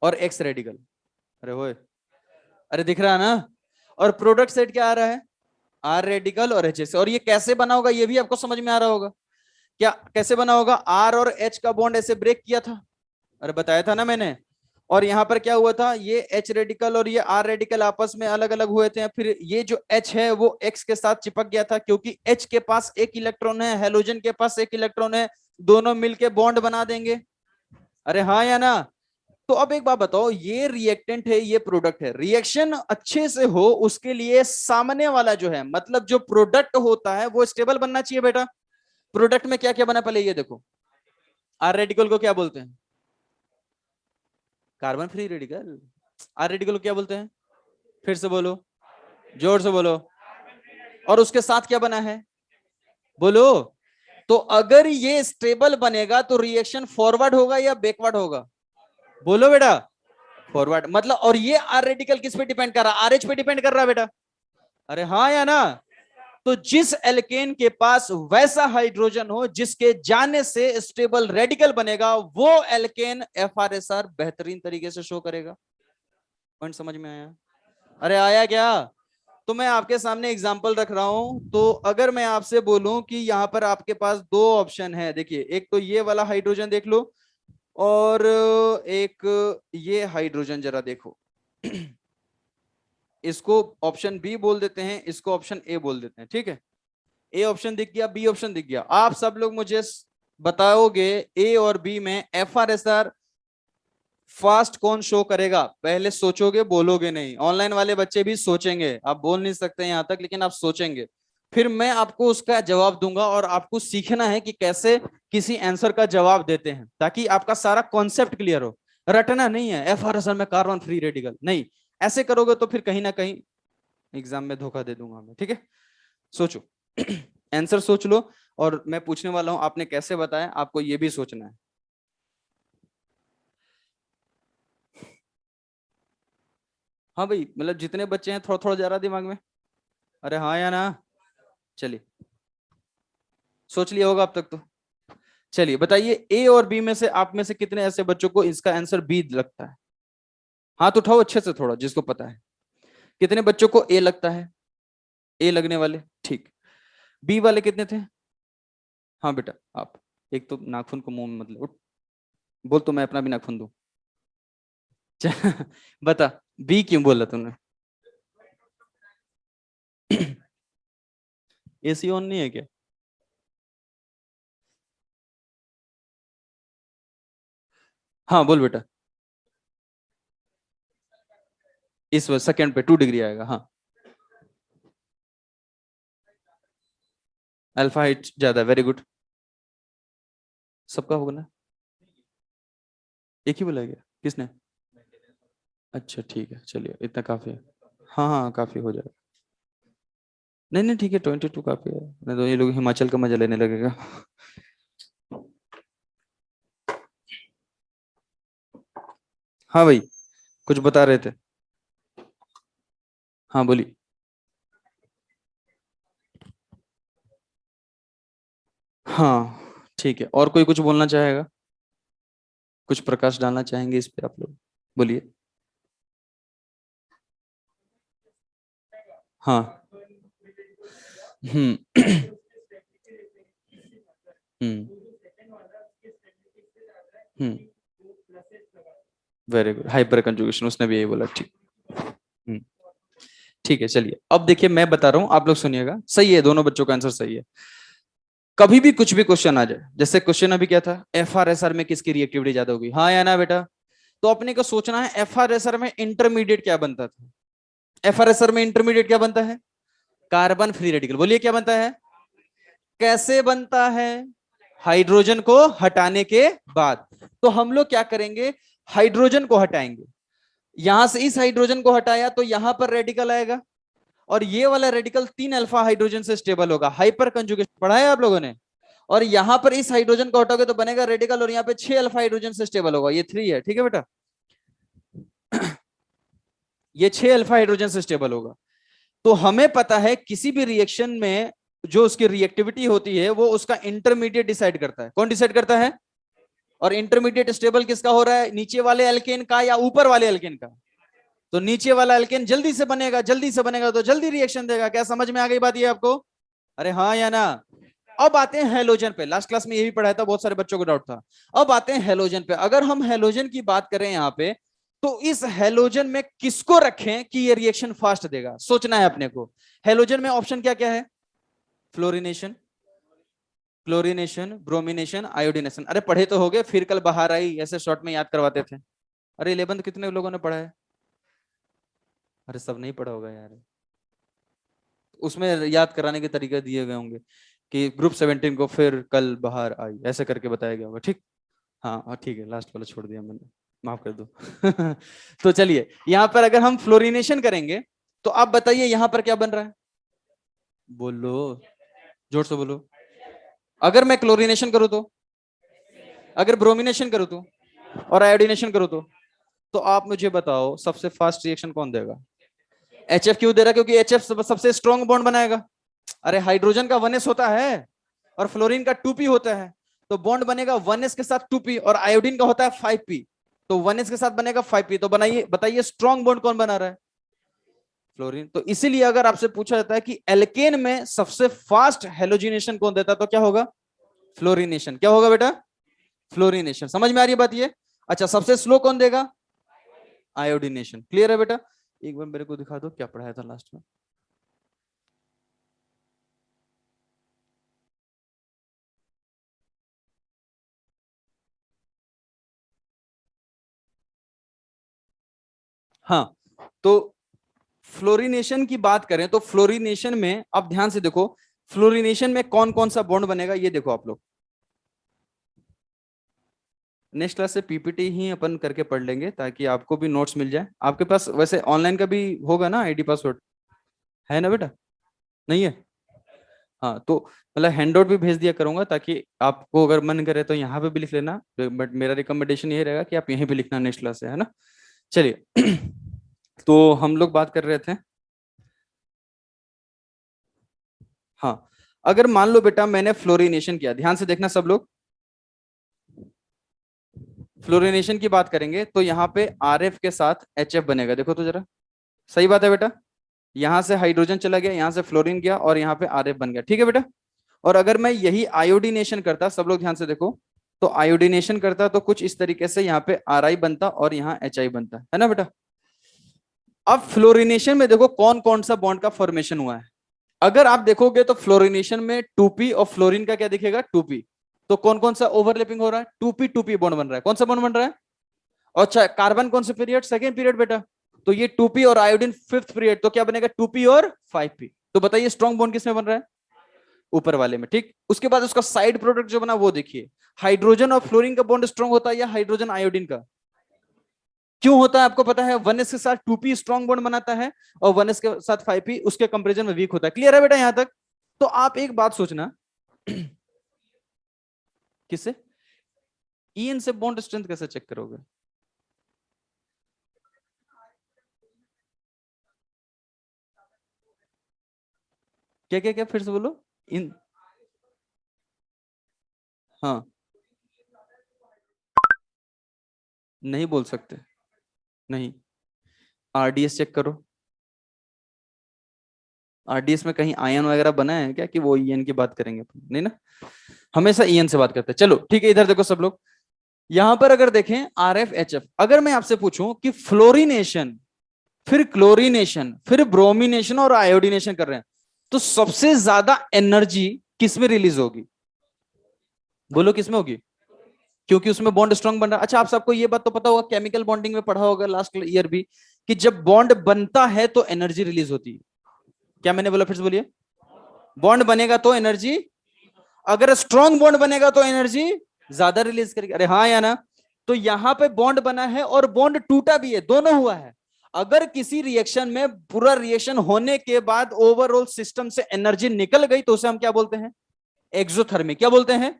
और एक्स रेडिकल, अरे वो, अरे दिख रहा है ना? और प्रोडक्ट साइड क्या आ रहा है? आर रेडिकल और एच, और ये कैसे बना होगा ये भी आपको समझ में आ रहा होगा क्या? कैसे बना होगा? आर और एच का बॉन्ड ऐसे ब्रेक किया था, अरे बताया था ना मैंने। और यहां पर क्या हुआ था, ये एच रेडिकल और ये आर रेडिकल आपस में अलग अलग हुए थे, फिर ये जो एच है वो एक्स के साथ चिपक गया था, क्योंकि एच के पास एक इलेक्ट्रॉन है, हेलोजन के पास एक इलेक्ट्रॉन है, दोनों मिलके बॉन्ड बना देंगे, अरे हाँ या ना? तो अब एक बात बताओ, ये रिएक्टेंट है, ये प्रोडक्ट है, रिएक्शन अच्छे से हो उसके लिए सामने वाला जो है, मतलब जो प्रोडक्ट होता है वो स्टेबल बनना चाहिए बेटा। प्रोडक्ट में क्या क्या बना पहले ये देखो। आर रेडिकल को क्या बोलते हैं? Carbon free radical. R radical को क्या बोलते हैं? फिर से बोलो, जोर से बोलो। और उसके साथ क्या बना है? बोलो। तो अगर ये स्टेबल बनेगा तो रिएक्शन फॉरवर्ड होगा या बैकवर्ड होगा? बोलो बेटा। फॉरवर्ड, मतलब, और ये आर रेडिकल किस पे डिपेंड कर रहा है? आरएच पे डिपेंड कर रहा है बेटा, अरे हाँ या ना? तो जिस एल्केन के पास वैसा हाइड्रोजन हो जिसके जाने से स्टेबल रेडिकल बनेगा, वो एल्केन एफआरएसआर बेहतरीन तरीके से शो करेगा। पॉइंट समझ में आया? अरे आया क्या? तो मैं आपके सामने एग्जांपल रख रहा हूं, तो अगर मैं आपसे बोलूं कि यहां पर आपके पास दो ऑप्शन है, देखिए, एक तो ये वाला हाइड्रोजन देख लो, और एक ये हाइड्रोजन जरा देखो। इसको ऑप्शन बी बोल देते हैं, इसको ऑप्शन ए बोल देते हैं, ठीक है। ए ऑप्शन दिख गया, बी ऑप्शन दिख गया, आप सब लोग मुझे बताओगे ए और बी में F R S R fast कौन शो करेगा? पहले सोचोगे, बोलोगे नहीं, ऑनलाइन वाले बच्चे भी सोचेंगे, आप बोल नहीं सकते यहां तक, लेकिन आप सोचेंगे, फिर मैं आपको उसका जवाब दूंगा, और आपको सीखना है कि कैसे किसी आंसर का जवाब देते हैं, ताकि आपका सारा कॉन्सेप्ट क्लियर हो। रटना नहीं है एफ आर एस आर में कार्बन फ्री रेडिकल, नहीं, ऐसे करोगे तो फिर कहीं ना कहीं एग्जाम में धोखा दे दूंगा मैं, ठीक है। सोचो, आंसर सोच लो, और मैं पूछने वाला हूं आपने कैसे बताया, आपको ये भी सोचना है। हाँ भाई, मतलब जितने बच्चे हैं थोड़ा थोड़ा जा रहा दिमाग में, अरे हाँ या ना? चलिए, सोच लिया होगा अब तक तो। चलिए बताइए, ए और बी में से आप में से कितने ऐसे बच्चों को इसका आंसर बी लगता है? हाथ उठाओ अच्छे से थोड़ा, जिसको पता है। कितने बच्चों को ए लगता है? ए लगने वाले, ठीक। बी वाले कितने थे? हाँ बेटा, आप। एक तो नाखून को मुंह में मतलब उठ, बोल तो मैं अपना भी नाखून दूं। बता, बी क्यों बोला तूने? एसी ऑन नहीं है क्या? हाँ बोल बेटा। इस सेकंड पे 2 डिग्री आएगा, हाँ। अल्फा हाइट ज्यादा, वेरी गुड। सबका होगा ना? एक ही बोला गया, किसने? अच्छा ठीक है, चलिए इतना काफी है। हाँ हाँ काफी हो जाएगा। नहीं नहीं ठीक है, 22 काफी है, नहीं तो ये लोग हिमाचल का मजा लेने लगेगा। हाँ भाई, कुछ बता रहे थे। हाँ बोलिए। हाँ ठीक है, और कोई कुछ बोलना चाहेगा? कुछ प्रकाश डालना चाहेंगे इस पे आप लोग? बोलिए। हाँ। हम्म। हम्म। हम्म। वेरी गुड, हाइपर कंजुगेशन, उसने भी यही बोला, ठीक। हम्म। ठीक है, चलिए अब देखिए मैं बता रहा हूं, आप लोग सुनिएगा, सही है, दोनों बच्चों का आंसर सही है। कभी भी कुछ भी क्वेश्चन आ जाए, जैसे क्वेश्चन अभी क्या था, एफआरएसआर में किसकी रिएक्टिविटी ज्यादा होगी, हाँ या ना बेटा? तो अपने को सोचना है एफआरएसआर में इंटरमीडिएट क्या बनता था। एफआरएसआर में इंटरमीडिएट क्या बनता है? Carbon free radical. बोलिए क्या बनता है? कैसे बनता है? हाइड्रोजन को हटाने के बाद। तो हम लोग क्या करेंगे, हाइड्रोजन को हटाएंगे, यहां से इस हाइड्रोजन को हटाया तो यहां पर रेडिकल आएगा, और ये वाला रेडिकल 3 अल्फा हाइड्रोजन से स्टेबल होगा, हाइपर कंजुगेशन पढ़ा है आप लोगों ने। और यहां पर इस हाइड्रोजन को हटाओगे तो बनेगा रेडिकल, और यहाँ पे 6 अल्फा हाइड्रोजन से स्टेबल होगा, ये 3 है, ठीक है बेटा? ये 6 अल्फा हाइड्रोजन से स्टेबल होगा। तो हमें पता है किसी भी रिएक्शन में जो उसकी रिएक्टिविटी होती है वो उसका इंटरमीडिएट डिसाइड करता है। कौन डिसाइड करता है? और इंटरमीडिएट स्टेबल किसका हो रहा है, नीचे वाले एल्केन का या ऊपर वाले एल्केन का? तो नीचे वाला एल्केन जल्दी से बनेगा, जल्दी से बनेगा तो जल्दी रिएक्शन देगा। क्या समझ में आ गई बात ये आपको? अरे हाँ या ना? अब आते हैं हेलोजन पे, लास्ट क्लास में यही पढ़ाया था, बहुत सारे बच्चों को डाउट था। अब आते हैं हेलोजन पे। अगर हम हेलोजन की बात करें यहाँ पे, तो इस हेलोजन में किसको रखें कि ये रिएक्शन फास्ट देगा, सोचना है अपने को। हेलोजन में ऑप्शन क्या क्या है? Fluorination, chlorination, bromination, iodination. अरे पढ़े तो हो गए, फिर कल बाहर आई ऐसे शॉर्ट में याद करवाते थे। अरे 11th कितने लोगों ने पढ़ा है? अरे सब नहीं पढ़ा होगा यार, उसमें याद कराने के तरीके दिए गए होंगे कि ग्रुप 17 को फिर कल बाहर आई, ऐसे करके बताया गया होगा, ठीक। हाँ हाँ ठीक है, लास्ट वाला छोड़ दिया मैंने, माफ कर दो। तो चलिए यहाँ पर अगर हम फ्लोरिनेशन करेंगे, तो आप बताइए यहाँ पर क्या बन रहा है? बोलो, जोर से बोलो। अगर मैं क्लोरिनेशन करूँ तो, अगर ब्रोमिनेशन करूँ तो, और आयोडीनेशन करूँ तो आप मुझे बताओ सबसे फास्ट रिएक्शन कौन देगा? एच क्यों दे रहा है? क्योंकि एच सबसे स्ट्रॉन्ग बॉन्ड बनाएगा। अरे हाइड्रोजन का 1s होता है और फ्लोरीन का 2p होता है, तो बॉन्ड बनेगा 1s के साथ 2p, और आयोडीन का होता है 5p, तो 1s के साथ बनेगा 5p। तो बनाइए, बताइए स्ट्रॉन्ग बॉन्ड कौन बना रहा है? फ्लोरीन। तो इसीलिए अगर आपसे पूछा जाता है कि एल्केन में सबसे फास्ट हेलोजिनेशन कौन देता है, तो क्या होगा? फ्लोरिनेशन। क्या होगा बेटा? फ्लोरिनेशन। समझ में आ रही है बात ये? अच्छा, सबसे स्लो कौन देगा? आयोडीनेशन। क्लियर है बेटा? एक बार मेरे को दिखा दो क्या पढ़ाया था लास्ट में। हाँ, तो फ्लोरिनेशन की बात करें तो फ्लोरिनेशन में अब ध्यान से देखो, फ्लोरिनेशन में कौन कौन सा बॉन्ड बनेगा ये देखो आप लोग। नेक्स्ट क्लास से पीपीटी ही अपन करके पढ़ लेंगे ताकि आपको भी नोट्स मिल जाए। आपके पास वैसे ऑनलाइन का भी होगा ना आईडी पासवर्ड, है ना बेटा? नहीं है? हाँ, तो मतलब हैंडआउट भी भेज दिया करूंगा ताकि आपको अगर मन करे तो यहाँ पे भी लिख लेना, बट मेरा रिकमेंडेशन ये रहेगा कि आप यहीं पे लिखना नेक्स्ट क्लास से, है ना? चलिए। तो हम लोग बात कर रहे थे। हाँ, अगर मान लो बेटा मैंने फ्लोरिनेशन किया, ध्यान से देखना सब लोग, फ्लोरिनेशन की बात करेंगे तो यहाँ पे आर एफ के साथ एच एफ बनेगा, देखो तो जरा। सही बात है बेटा? यहाँ से हाइड्रोजन चला गया, यहाँ से फ्लोरीन गया, और यहाँ पे आर एफ बन गया, ठीक है बेटा? और अगर मैं यही आयोडीनेशन करता, सब लोग ध्यान से देखो, तो आयोडीनेशन करता तो कुछ इस तरीके से यहाँ पे आर आई बनता और यहाँ एच आई बनता, है ना बेटा? अब फ्लोरिनेशन में देखो कौन कौन सा बॉन्ड का फॉर्मेशन हुआ है। अगर आप देखोगे तो फ्लोरिनेशन में 2p और फ्लोरीन का क्या दिखेगा? 2p। तो कौन कौन सा ओवरलैपिंग हो रहा है? 2p बॉन्ड बन रहा है। कौन सा बॉन्ड बन रहा है? अच्छा, कार्बन कौन से पीरियड? सेकेंड पीरियड बेटा। तो ये 2p और आयोडीन फिफ्थ पीरियड, तो क्या बनेगा? 2p और 5p। तो बताइए स्ट्रॉन्ग बॉन्ड किसमें बन रहा है? ऊपर वाले में, ठीक। उसके बाद उसका साइड प्रोडक्ट जो बना वो देखिए, हाइड्रोजन और फ्लोरीन का बॉन्ड स्ट्रॉन्ग होता है या हाइड्रोजन आयोडीन का? क्यों होता है आपको पता है? 1s के साथ 2p स्ट्रॉन्ग बॉन्ड बनाता है और 1s के साथ 5p उसके कंपेरिजन में वीक होता है। क्लियर है बेटा यहां तक? तो आप एक बात सोचना, किससे ईएन से बॉन्ड स्ट्रेंथ कैसे चेक करोगे? क्या क्या क्या फिर से बोलो। इन हाँ, नहीं बोल सकते, नहीं। आरडीएस चेक करो, आरडीएस में कहीं आयन वगैरह बना है क्या कि वो ईएन की बात करेंगे? नहीं ना, हमेशा ईएन से बात करते हैं। चलो ठीक है, इधर देखो सब लोग, यहां पर अगर देखें आर एफ एच एफ, अगर मैं आपसे पूछूं कि फ्लोरिनेशन, फिर क्लोरीनेशन, फिर ब्रोमिनेशन और आयोडीनेशन कर रहे हैं, तो सबसे ज्यादा एनर्जी किसमें रिलीज होगी? बोलो किसमें होगी? क्योंकि उसमें बॉन्ड स्ट्रांग बन रहा है। अच्छा, आप सबको ये बात तो पता होगा, केमिकल बॉन्डिंग में पढ़ा होगा लास्ट ईयर भी, कि जब बॉन्ड बनता है तो एनर्जी रिलीज होती है। क्या मैंने बोला फिर से बोलिए? बॉन्ड बनेगा तो एनर्जी, अगर स्ट्रॉन्ग बॉन्ड बनेगा तो एनर्जी ज्यादा रिलीज करेगी। अरे हाँ या ना? तो यहां पे बॉन्ड बना है और बॉन्ड टूटा भी है, दोनों हुआ है। अगर किसी रिएक्शन में पूरा रिएक्शन होने के बाद ओवरऑल सिस्टम से एनर्जी निकल गई तो उसे हम क्या बोलते हैं? एक्सोथर्मिक। क्या बोलते हैं?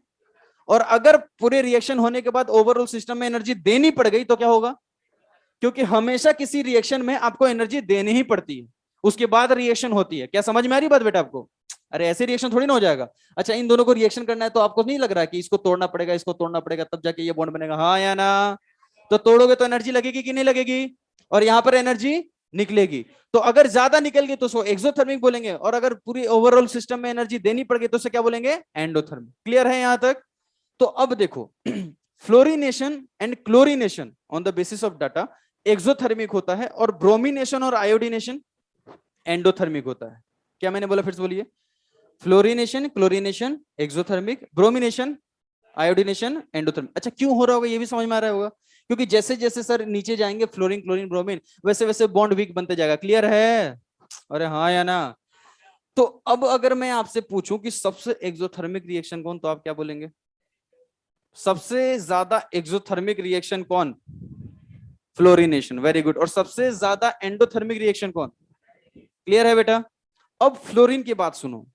और अगर पूरे रिएक्शन होने के बाद ओवरऑल सिस्टम में एनर्जी देनी पड़ गई तो क्या होगा? क्योंकि हमेशा किसी रिएक्शन में आपको एनर्जी देनी ही पड़ती है, उसके बाद रिएक्शन होती है। क्या समझ में आ रही बात बेटा आपको? अरे ऐसे रिएक्शन थोड़ी ना हो जाएगा। अच्छा, इन दोनों को रिएक्शन करना है तो आपको नहीं लग रहा कि इसको तोड़ना पड़ेगा, इसको तोड़ना पड़ेगा, तब जाके ये बॉन्ड बनेगा, हाँ या ना? तो तोड़ोगे तो एनर्जी लगेगी कि नहीं लगेगी? और यहां पर एनर्जी निकलेगी। तो अगर ज्यादा निकल गई तो उसको एक्सोथर्मिक बोलेंगे, और अगर पूरी ओवरऑल सिस्टम में एनर्जी देनी पड़ गई तो उसे क्या बोलेंगे? एंडोथर्मिक। क्लियर है यहां तक? तो अब देखो, fluorination and chlorination on the basis of data exothermic होता है, और ब्रोमिनेशन और आयोडीनेशन एंडोथर्मिक होता है। क्या मैंने बोला फिर से बोलिए? Fluorination, chlorination exothermic, bromination, iodination endothermic. अच्छा, क्यों हो रहा होगा ये भी समझ में आ रहा होगा? क्योंकि जैसे जैसे सर नीचे जाएंगे फ्लोरीन, क्लोरीन, ब्रोमीन, वैसे वैसे बॉन्ड वीक बनते जाएगा। क्लियर है? अरे हाँ या ना? तो अब अगर मैं आपसे पूछूं कि सबसे एक्सोथर्मिक रिएक्शन कौन, तो आप क्या बोलेंगे? सबसे ज्यादा एक्सोथर्मिक रिएक्शन कौन? फ्लोरिनेशन। Very good. और सबसे ज्यादा एंडोथर्मिक रिएक्शन कौन? क्लियर है बेटा? अब फ्लोरीन की बात सुनो।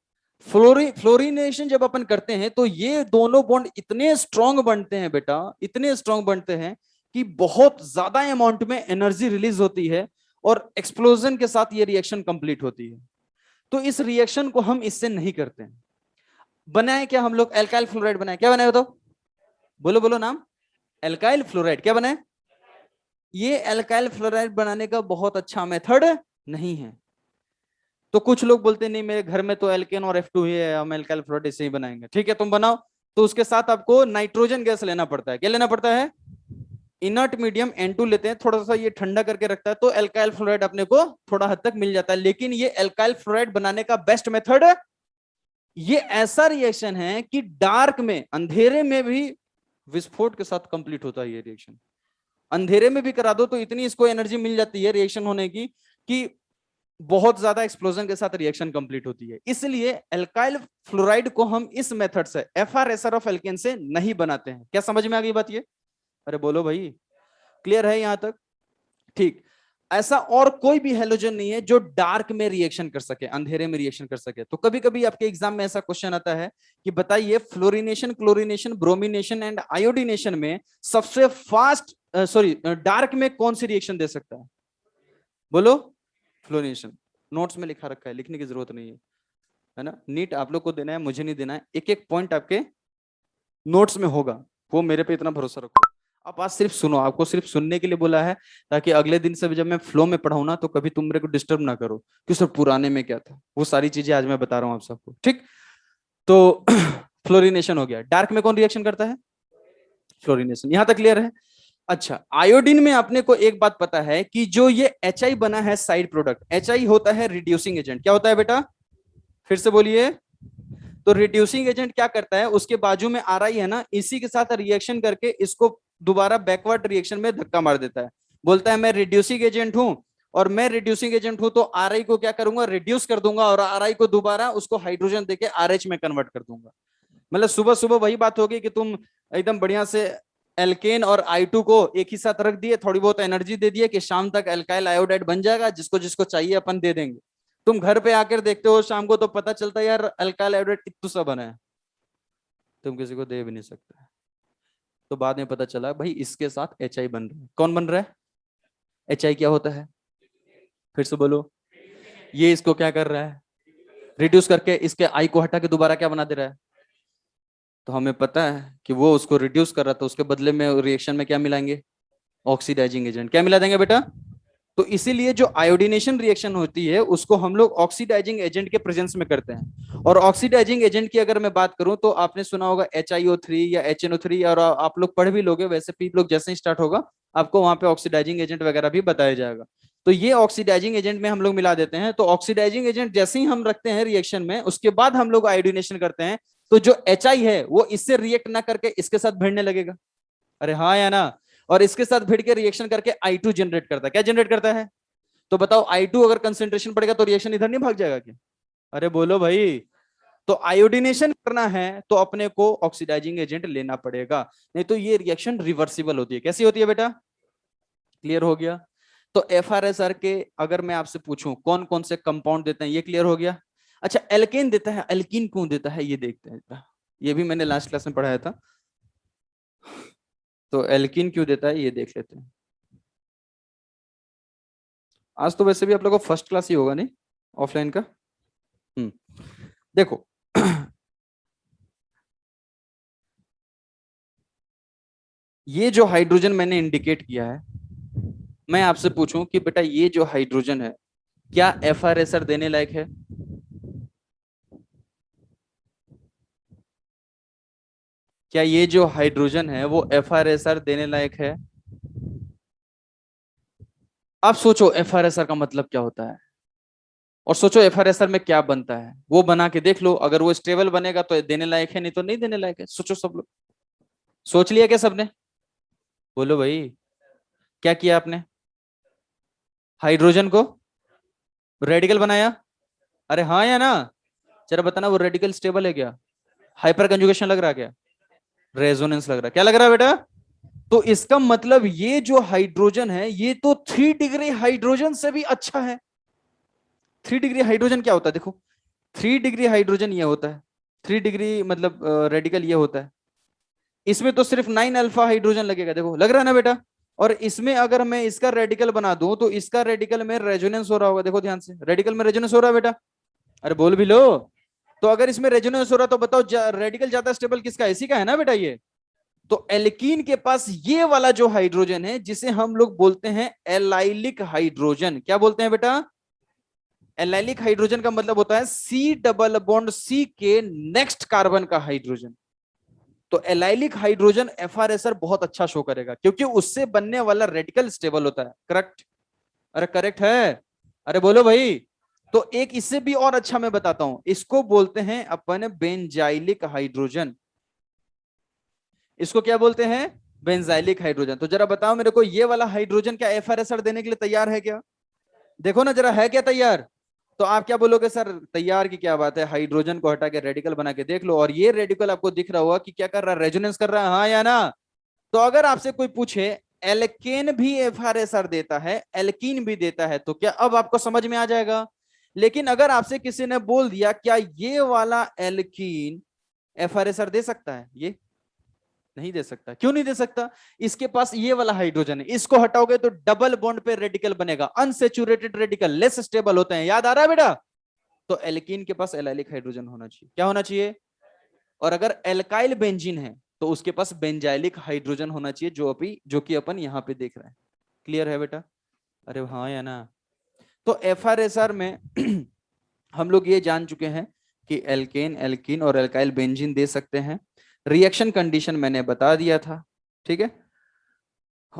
फ्लोरिनेशन जब अपन करते हैं तो ये दोनों बॉन्ड इतने स्ट्रांग बनते हैं बेटा, इतने स्ट्रांग बनते हैं कि बहुत ज्यादा अमाउंट में एनर्जी रिलीज होती है, और एक्सप्लोजन के साथ ये रिएक्शन कंप्लीट होती है। तो इस रिएक्शन को हम इससे नहीं करते हैं। बनाए क्या हम लोग? एल्काइल फ्लोराइड बनाए। क्या बनाए बताओ? बोलो बोलो नाम। Alkyl fluoride. क्या बनाए? ये एल्काइल फ्लोराइड बनाने का बहुत अच्छा मेथड नहीं है। तो कुछ लोग बोलते नहीं, मेरे घर में तो एल्केन और F2 ही है, हम एल्काइल फ्लोराइड इसे ही बनाएंगे। ठीक है, तुम बनाओ। तो उसके साथ आपको नाइट्रोजन गैस लेना पड़ता है। क्या लेना पड़ता है? इनर्ट मीडियम N2 लेते हैं, थोड़ा सा ये ठंडा करके रखता है, तो एल्काइल फ्लोराइड अपने को थोड़ा हद तक मिल जाता है। लेकिन ये एल्काइल फ्लोराइड बनाने का बेस्ट मेथड, ये ऐसा रिएक्शन है कि डार्क में, अंधेरे में भी विस्फोट के साथ कंप्लीट होता है ये रिएक्शन। अंधेरे में भी करा दो तो इतनी इसको एनर्जी मिल जाती है रिएक्शन होने की कि बहुत ज्यादा एक्सप्लोजन के साथ रिएक्शन कंप्लीट होती है। इसलिए एल्काइल फ्लोराइड को हम इस मेथड से, FR ऑफ एल्केन से नहीं बनाते हैं। क्या समझ में आ गई बात ये? अरे बोलो भाई, क्लियर है यहां तक? ठीक। ऐसा और कोई भी हेलोजन नहीं है जो डार्क में रिएक्शन कर सके, अंधेरे में रिएक्शन कर सके। तो कभी कभी आपके एग्जाम में ऐसा क्वेश्चन आता है कि बताइए fluorination, chlorination, bromination and iodination में सबसे फास्ट, सॉरी, डार्क में कौन सी रिएक्शन दे सकता है? बोलो। फ्लोरिनेशन। नोट्स में लिखा रखा है, लिखने की जरूरत नहीं है ना? नीट आप लोग को देना है, मुझे नहीं देना है। एक एक पॉइंट आपके नोट्स में होगा, वो मेरे पे इतना भरोसा रखो। आप आज सिर्फ सुनो, आपको सिर्फ सुनने के लिए बोला है, ताकि अगले दिन से जब मैं फ्लो में पढ़ाऊं ना तो कभी तुम मेरे को डिस्टर्ब ना करो कि सर पुराने में क्या था। वो सारी चीजें आज मैं बता रहा हूँ आप सबको। ठीक। तो फ्लोरिनेशन हो गया। डार्क में कौन रिएक्शन करता है? फ्लोरिनेशन। यहां तक क्लियर है? अच्छा, आयोडीन में अपने को एक बात पता है कि जो ये HI बना है साइड प्रोडक्ट, HI होता है रिड्यूसिंग एजेंट। क्या होता है बेटा? फिर से बोलिए। तो रिड्यूसिंग एजेंट क्या करता है? उसके बाजू में RI है ना, इसी के साथ रिएक्शन करके इसको दोबारा बैकवर्ड रिएक्शन में धक्का मार देता है। बोलता है मैं रिड्यूसिंग एजेंट हूं, और मैं रिड्यूसिंग एजेंट हूं तो RI को क्या करूंगा? रिड्यूस कर दूंगा, और RI को दोबारा उसको हाइड्रोजन देके RH में कन्वर्ट कर दूंगा। मतलब सुबह सुबह वही बात होगी कि तुम एकदम बढ़िया से एल्केन और I2 को एक ही साथ रख दिए, थोड़ी बहुत एनर्जी दे दिए कि शाम तक एल्काइल आयोडाइड बन जाएगा, जिसको जिसको चाहिए अपन दे देंगे। तुम घर पे आकर देखते हो शाम को तो पता चलता है यार एल्काइल आयोडाइड इतना सा बना है, तुम किसी को दे भी नहीं सकते। तो बाद में पता चला भाई इसके साथ HI बन रहा है। कौन बन रहा है? HI क्या होता है? फिर से बोलो। ये इसको क्या कर रहा है? रिड्यूस करके इसके आई को हटा के दोबारा क्या बना दे रहा है? तो हमें पता है कि वो उसको रिड्यूस कर रहा था, उसके बदले में रिएक्शन में क्या मिलाएंगे? Oxidising agent. क्या मिला देंगे बेटा? तो इसीलिए जो आयोडीनेशन रिएक्शन होती है उसको हम लोग ऑक्सीडाइजिंग एजेंट के प्रेजेंस में करते हैं। और ऑक्सीडाइजिंग एजेंट की अगर मैं बात करूं तो आपने सुना होगा HiO3 या HNO3, और आप लोग पढ़ भी लोगे वैसे भी, लोग जैसे ही स्टार्ट होगा आपको वहां पे ऑक्सीडाइजिंग एजेंट वगैरह भी बताया जाएगा। तो ये ऑक्सीडाइजिंग एजेंट में हम लोग मिला देते हैं। तो ऑक्सीडाइजिंग एजेंट जैसे ही हम रखते हैं रिएक्शन में, उसके बाद हम लोग आयोडीनेशन करते हैं, तो जो HI है वो इससे रिएक्ट ना करके इसके साथ भिड़ने लगेगा। अरे हाँ या ना? और इसके साथ भिड़ के रिएक्शन करके I2 जनरेट करता है। क्या जनरेट करता है? तो बताओ I2 अगर कंसेंट्रेशन बढ़ेगा तो रिएक्शन इधर नहीं भाग जाएगा क्या? अरे बोलो भाई। तो आयोडीनेशन करना है तो अपने को ऑक्सीडाइजिंग एजेंट लेना पड़ेगा, नहीं तो ये रिएक्शन रिवर्सिबल होती है। कैसी होती है बेटा? क्लियर हो गया? तो FRSR के अगर मैं आपसे पूछूं कौन कौन से कंपाउंड देते हैं, ये क्लियर हो गया। अच्छा, एल्केन देता है, एल्कीन क्यों देता है ये देखते हैं। ये भी मैंने लास्ट क्लास में पढ़ाया था। तो एल्कीन क्यों देता है ये देख लेते हैं। आज तो वैसे भी आप लोगों को फर्स्ट क्लास ही होगा नहीं, ऑफलाइन का। देखो ये जो हाइड्रोजन मैंने इंडिकेट किया है, मैं आपसे पूछूं कि बेटा ये जो हाइड्रोजन है क्या FRSR देने लायक है? क्या ये जो हाइड्रोजन है वो FRSR देने लायक है? आप सोचो FRSR का मतलब क्या होता है, और सोचो FRSR में क्या बनता है, वो बना के देख लो। अगर वो स्टेबल बनेगा तो देने लायक है, नहीं तो नहीं देने लायक है। सोचो सब लोग। सोच लिया क्या सबने? बोलो भाई। क्या किया आपने? हाइड्रोजन को रेडिकल बनाया। अरे हाँ या ना? जरा बताना वो रेडिकल स्टेबल है क्या? हाइपर कंजुगेशन लग रहा है क्या? रेजोनेंस लग रहा है? क्या लग रहा है बेटा? तो इसका मतलब ये जो हाइड्रोजन है ये तो 3 डिग्री हाइड्रोजन से भी अच्छा है। 3 डिग्री हाइड्रोजन क्या होता है देखो। 3 डिग्री हाइड्रोजन ये होता है, 3 डिग्री मतलब रेडिकल ये होता है। इसमें तो सिर्फ 9 अल्फा हाइड्रोजन लगेगा, देखो लग रहा है ना बेटा। और इसमें अगर मैं इसका रेडिकल बना दूं तो इसका रेडिकल में रेजोनेंस हो रहा होगा, देखो ध्यान से, रेडिकल में रेजोनेंस हो रहा है बेटा। अरे बोल भी लो। तो अगर इसमें रेजोनेंस हो रहा तो बताओ रेडिकल ज्यादा स्टेबल किसका? इसी का है ना बेटा ये। तो एल्कीन के पास ये वाला जो हाइड्रोजन है जिसे हम लोग बोलते हैं एलाइलिक हाइड्रोजन। क्या बोलते हैं बेटा? एलाइलिक हाइड्रोजन का मतलब होता है C डबल बॉन्ड C के नेक्स्ट कार्बन का हाइड्रोजन। तो एलाइलिक हाइड्रोजन FRSR बहुत अच्छा शो करेगा क्योंकि उससे बनने वाला रेडिकल स्टेबल होता है। करेक्ट? अरे करेक्ट है? अरे बोलो भाई। तो एक इससे भी और अच्छा मैं बताता हूं, इसको बोलते हैं अपन बेंजाइलिक हाइड्रोजन। इसको क्या बोलते हैं? Benzylic hydrogen. तो जरा बताओ मेरे को ये वाला हाइड्रोजन क्या FRSR देने के लिए तैयार है क्या? देखो ना जरा, है क्या तैयार? तो आप क्या बोलोगे? सर तैयार की क्या बात है, हाइड्रोजन को हटा के रेडिकल बना के देख लो, और ये रेडिकल आपको दिख रहा होगा कि क्या कर रहा है, रेजोनेंस कर रहा है, हाँ या ना? तो अगर आपसे कोई पूछे एल्केन भी FRSR देता है, एल्कीन भी देता है, तो क्या अब आपको समझ में आ जाएगा? लेकिन अगर आपसे किसी ने बोल दिया क्या ये वाला एल्कीन FRSR दे सकता है, ये नहीं दे सकता। क्यों नहीं दे सकता? इसके पास ये वाला हाइड्रोजन है, इसको हटाओगे तो डबल बॉन्ड पे रेडिकल बनेगा, अनसेचुरेटेड रेडिकल लेस स्टेबल होते हैं। याद आ रहा है बेटा? तो एल्कीन के पास एलाइलिक हाइड्रोजन होना चाहिए। क्या होना चाहिए? और अगर एल्काइल बेंजीन है तो उसके पास बेंजाइलिक हाइड्रोजन होना चाहिए, जो कि अपन यहां पे देख रहे हैं। क्लियर है बेटा? अरे हाँ या ना? तो FRSR में हम लोग ये जान चुके हैं कि एल्केन, एल्कीन और एल्काइल बेंजीन दे सकते हैं। रिएक्शन कंडीशन मैंने बता दिया था, ठीक है।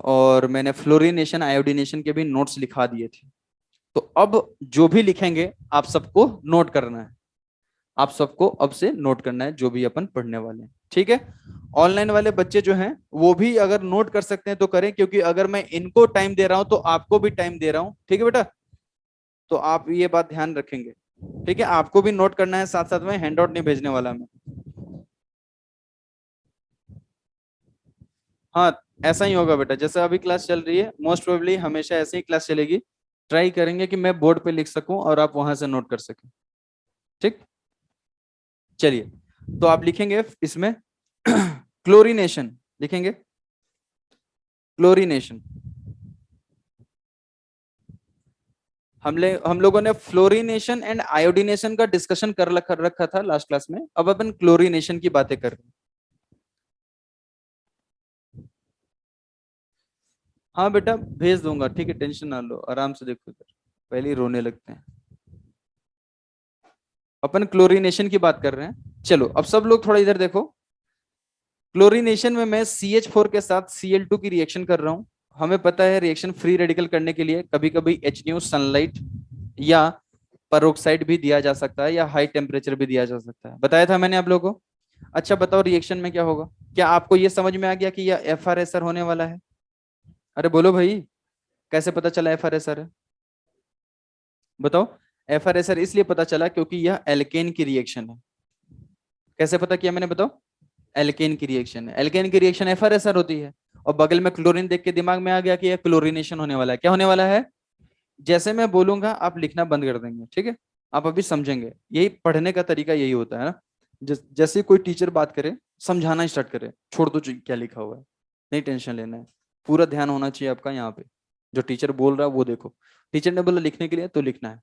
और मैंने फ्लोरिनेशन, आयोडीनेशन के भी नोट्स लिखा दिए थे। तो अब जो भी लिखेंगे आप सबको नोट करना है, आप सबको अब से नोट करना है जो भी अपन पढ़ने वाले हैं, ठीक है। ऑनलाइन वाले बच्चे जो हैं वो भी अगर नोट कर सकते हैं तो करें, क्योंकि अगर मैं इनको टाइम दे रहा हूं तो आपको भी टाइम दे रहा हूं, ठीक है बेटा। तो आप ये बात ध्यान रखेंगे, ठीक है। आपको भी नोट करना है, साथ साथ में हैंडआउट नहीं भेजने वाला मैं। हाँ, ऐसा ही होगा बेटा, जैसे अभी क्लास चल रही है, मोस्ट प्रोबेबली हमेशा ऐसे ही क्लास चलेगी। ट्राई करेंगे कि मैं बोर्ड पे लिख सकूं और आप वहां से नोट कर सकें। ठीक, चलिए। तो आप लिखेंगे इसमें क्लोरीनेशन लिखेंगे, क्लोरीनेशन। हम लोगों ने फ्लोरिनेशन एंड आयोडीनेशन का डिस्कशन कर रखा था लास्ट क्लास में, अब अपन क्लोरीनेशन की बातें कर रहे हैं। हाँ बेटा भेज दूंगा, ठीक है, टेंशन ना लो, आराम से देखो इधर, पहले ही रोने लगते हैं। अपन क्लोरीनेशन की बात कर रहे हैं, चलो अब सब लोग थोड़ा इधर देखो। क्लोरीनेशन में मैं CH4 के साथ Cl2 की रिएक्शन कर रहा हूं। हमें पता है रिएक्शन फ्री रेडिकल करने के लिए कभी कभी HNO सनलाइट या परोक्साइड भी दिया जा सकता है, या हाई टेम्परेचर भी दिया जा सकता है, बताया था मैंने आप लोगों को। अच्छा बताओ रिएक्शन में क्या होगा, क्या आपको ये समझ में आ गया कि यह FR SR होने वाला है? अरे बोलो भाई, कैसे पता चला FR SR है? बताओ। FR SR इसलिए पता चला क्योंकि यह एल्केन की रिएक्शन है। कैसे पता किया मैंने, बताओ? एल्केन की रिएक्शन है, एल्केन की रिएक्शन FR SR होती है। और बगल में क्लोरीन देख के दिमाग में आ गया कि यह क्लोरीनेशन होने वाला है। क्या होने वाला है? जैसे मैं बोलूंगा आप लिखना बंद कर देंगे, ठीक है? आप अभी समझेंगे, यही पढ़ने का तरीका यही होता है ना। जैसे कोई टीचर बात करे, समझाना स्टार्ट करे, छोड़ दो क्या लिखा हुआ है, नहीं टेंशन लेना है, पूरा ध्यान होना चाहिए आपका यहाँ पे। जो टीचर बोल रहा है वो देखो, टीचर ने बोला लिखने के लिए तो लिखना है।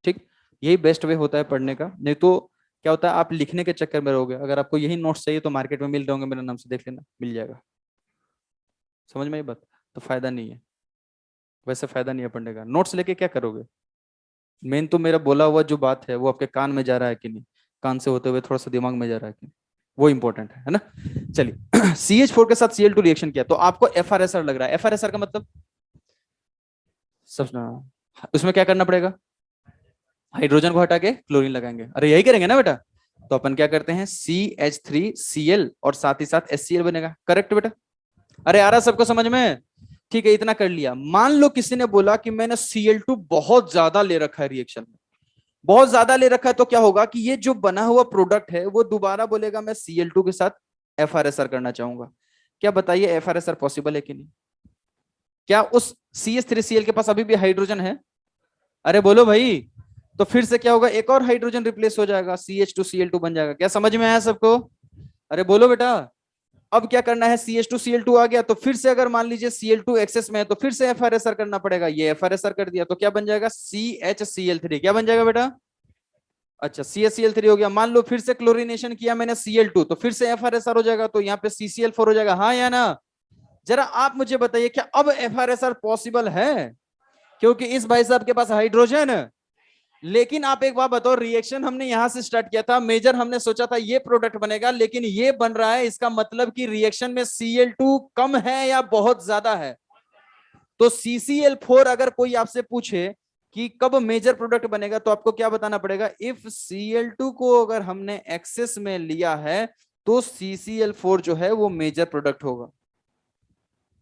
ठीक, यही बेस्ट वे होता है पढ़ने का। नहीं तो क्या होता है, आप लिखने के चक्कर में रहोगे। अगर आपको यही नोट्स चाहिए तो मार्केट में मिल रहे होंगे, मेरे नाम से देख लेना, मिल जाएगा। समझ में ये बात? तो फायदा नहीं है, वैसे फायदा नहीं है पढ़ने का। नोट्स लेके क्या करोगे? मेन तो मेरा बोला हुआ जो बात है वो आपके कान में जा रहा है कि नहीं, कान से होते हुए थोड़ा सा दिमाग में जा रहा है कि नहीं, वो इंपॉर्टेंट है ना। चलिए CH4 के साथ Cl2 रिएक्शन किया तो आपको FR SR लग रहा है। FR SR का मतलब सब, उसमें क्या करना पड़ेगा? हाइड्रोजन को हटा के क्लोरीन लगाएंगे, अरे यही करेंगे ना बेटा। तो अपन क्या करते हैं, CH3Cl और साथ ही साथ HCl बनेगा, करेक्ट बेटा? अरे आ रहा सबको समझ में? ठीक है, इतना कर लिया। मान लो किसी ने बोला कि मैंने Cl2 बहुत ज्यादा ले रखा है रिएक्शन में, बहुत ज्यादा ले रखा है, तो क्या होगा कि ये जो बना हुआ प्रोडक्ट है वो दोबारा बोलेगा मैं Cl2 के साथ FR SR करना चाहूंगा। क्या बताइए FR SR पॉसिबल है कि नहीं? क्या उस CH3Cl के पास अभी भी हाइड्रोजन है? अरे बोलो भाई। तो फिर से क्या होगा, एक और हाइड्रोजन रिप्लेस हो जाएगा, CH2Cl2 बन जाएगा। क्या समझ में आया सबको? अरे बोलो बेटा। अब क्या करना है, CH2Cl2 आ गया तो फिर से अगर मान लीजिए Cl2 एक्सेस में है तो फिर से FR SR करना पड़ेगा। ये FR SR कर दिया तो क्या बन जाएगा, CHCl3। क्या बन जाएगा बेटा? अच्छा CHCl3 हो गया। मान लो फिर से क्लोरीनेशन किया मैंने Cl2 तो फिर से FR SR हो जाएगा, तो यहाँ पे CCl4 हो जाएगा, हाँ या ना? जरा आप मुझे बताइए क्या अब FR SR पॉसिबल है? क्योंकि इस भाई साहब के पास हाइड्रोजन है। लेकिन आप एक बात बताओ, रिएक्शन हमने यहां से स्टार्ट किया था, मेजर हमने सोचा था ये प्रोडक्ट बनेगा, लेकिन ये बन रहा है, इसका मतलब कि रिएक्शन में Cl2 कम है या बहुत ज्यादा है? तो CCl4 अगर कोई आपसे पूछे कि कब मेजर प्रोडक्ट बनेगा तो आपको क्या बताना पड़ेगा, इफ Cl2 को अगर हमने एक्सेस में लिया है तो CCl4 जो है वो मेजर प्रोडक्ट होगा।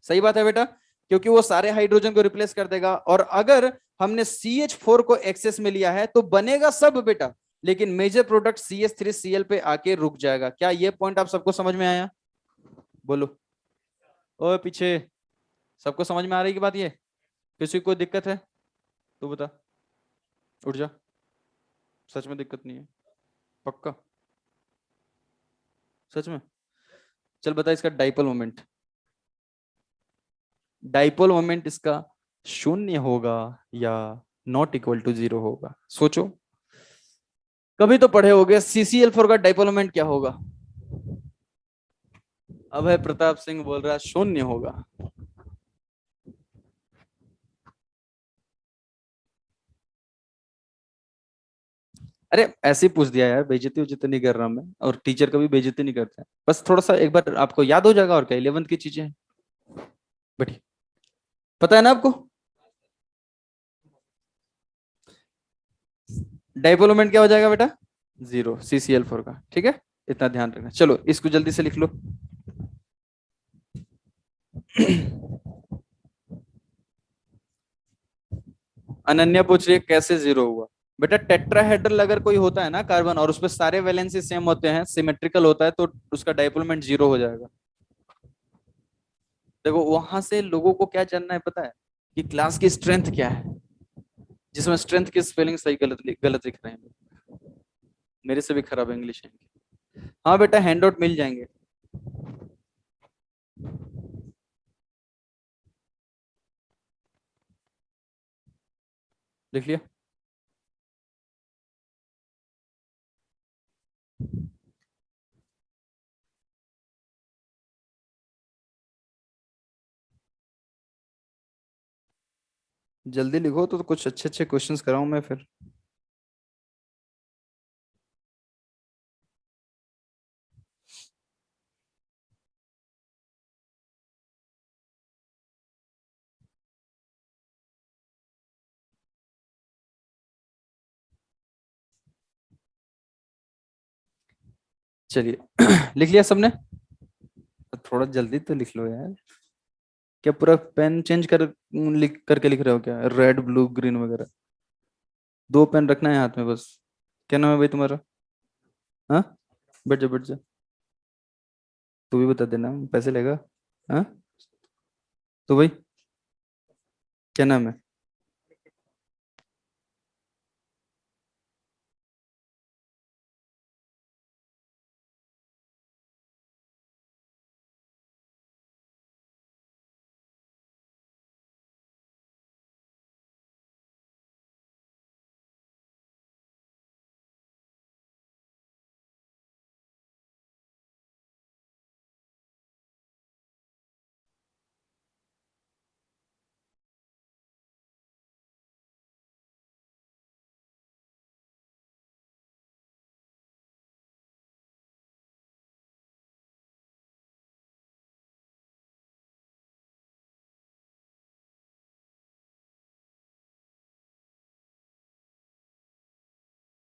सही बात है बेटा, क्योंकि वो सारे हाइड्रोजन को रिप्लेस कर देगा। और अगर हमने CH4 को एक्सेस में लिया है तो बनेगा सब बेटा, लेकिन मेजर प्रोडक्ट CH3Cl पे आके रुक जाएगा। क्या ये पॉइंट आप सबको समझ में आया? बोलो ओ पीछे, सबको समझ में आ रही की बात? ये किसी को दिक्कत है तो बता, उठ जा। सच में दिक्कत नहीं है? पक्का? सच में? चल बता इसका डाइपोल मोमेंट। डाइपोल मोमेंट इसका शून्य होगा या नॉट इक्वल टू 0 होगा? सोचो, कभी तो पढ़े होगे CCl4 का डाइपोल मोमेंट क्या होगा। अभय प्रताप सिंह बोल रहा है शून्य होगा। अरे ऐसे ही पूछ दिया यार, बेइज्जती उज्जती नहीं कर रहा मैं, और टीचर कभी बेइज्जती नहीं करते हैं। बस थोड़ा सा एक बार आपको याद हो जाएगा, और क्या 11th की चीजें हैं बेटी, पता है ना आपको। डाइपोल मोमेंट क्या हो जाएगा बेटा? 0 CCl4 का, ठीक है? इतना ध्यान रखना। चलो इसको जल्दी से लिख लो। अनन्या पूछ रही है कैसे 0 हुआ। बेटा टेट्राहेड्रल अगर कोई होता है ना कार्बन, और उसपे सारे वैलेंसी सेम होते हैं, सिमेट्रिकल होता है, तो उसका डाइपोल मोमेंट 0 हो जाएगा। देखो वहां से लोगों को क्या जानना है पता है, कि क्लास की स्ट्रेंथ क्या है, जिसमें स्ट्रेंथ की स्पेलिंग सही गलत लिख रहे हैं लोग। मेरे से भी खराब इंग्लिश है। हाँ बेटा हैंड आउट मिल जाएंगे। लिख लिया। जल्दी लिखो तो कुछ अच्छे अच्छे क्वेश्चंस कराऊं मैं फिर। चलिए लिख लिया सबने। थोड़ा जल्दी तो लिख लो यार। क्या पूरा पेन चेंज लिख करके लिख रहे हो क्या, रेड ब्लू ग्रीन वगैरह? दो पेन रखना है हाथ में बस। क्या नाम है भाई तुम्हारा? हाँ, बैठ जा बैठ जा। तू भी बता देना, पैसे लेगा? हाँ, तो भाई क्या नाम है?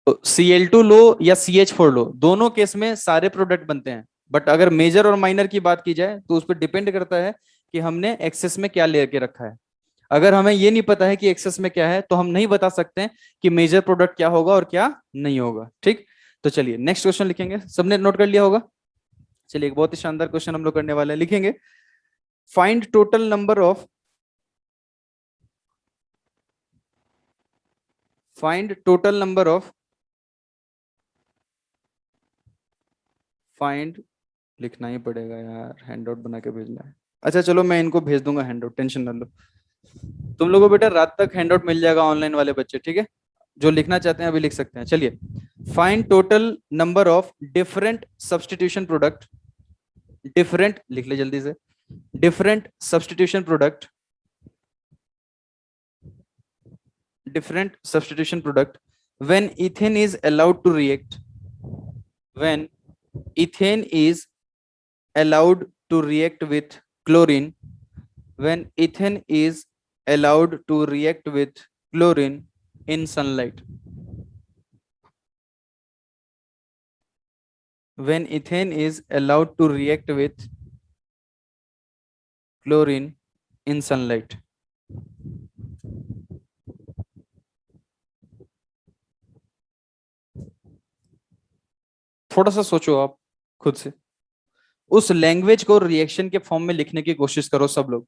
तो Cl2 लो या CH4 लो, दोनों केस में सारे प्रोडक्ट बनते हैं। बट अगर मेजर और माइनर की बात की जाए तो उस पर डिपेंड करता है कि हमने एक्सेस में क्या लेके रखा है। अगर हमें ये नहीं पता है कि एक्सेस में क्या है तो हम नहीं बता सकते हैं कि मेजर प्रोडक्ट क्या होगा और क्या नहीं होगा। ठीक, तो चलिए नेक्स्ट क्वेश्चन लिखेंगे। सबने नोट कर लिया होगा? चलिए एक बहुत ही शानदार क्वेश्चन हम लोग करने वाले हैं, लिखेंगे find total number of, find total number of, find, लिखना ही पड़ेगा यार, हैंड आउट बना के भेजना है। अच्छा चलो मैं इनको भेज दूंगा हैंड आउट, टेंशन ना लो। तुम लोगों को बेटा रात तक हैंड आउट मिल जाएगा, ऑनलाइन वाले बच्चे, ठीक है? जो लिखना चाहते हैं अभी लिख सकते हैं। चलिए, find total number of different substitution product, different लिख ले जल्दी से, different substitution product, different substitution product when ethane is allowed to react, when ethane is allowed to react with chlorine, when ethane is allowed to react with chlorine in sunlight, when ethane is allowed to react with chlorine in sunlight। थोड़ा सा सोचो आप खुद से, उस language को reaction के form में लिखने की कोशिश करो सब लोग।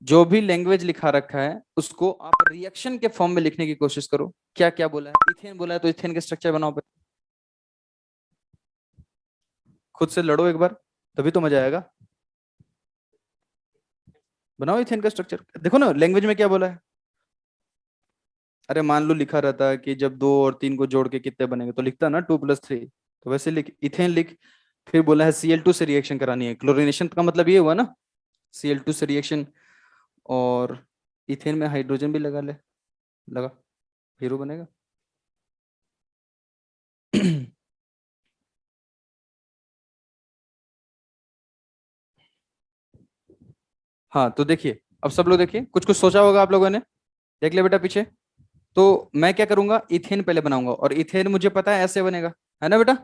जो भी लैंग्वेज लिखा रखा है उसको आप रिएक्शन के फॉर्म में लिखने की कोशिश करो। क्या क्या बोला है, इथेन बोला है तो इथेन के स्ट्रक्चर बनाओ। खुद से लड़ो एक बार, तभी तो मजा आएगा। बनाओ इथेन का स्ट्रक्चर, देखो ना लैंग्वेज में क्या बोला है। अरे मान लो लिखा रहता है कि जब दो और तीन को जोड़ के कितने बनेंगे तो लिखता है ना 2+3, तो वैसे लिख इथेन लिख। फिर बोला है Cl2 से रिएक्शन करानी है, क्लोरीनेशन का मतलब ये हुआ ना, Cl2 से रिएक्शन। और इथेन में हाइड्रोजन भी लगा ले, लगा, हीरो बनेगा। हाँ तो देखिए, अब सब लोग देखिए, कुछ कुछ सोचा होगा आप लोगों ने, देख ले बेटा पीछे। तो मैं क्या करूंगा, इथेन पहले बनाऊंगा, और इथेन मुझे पता है ऐसे बनेगा, है ना बेटा?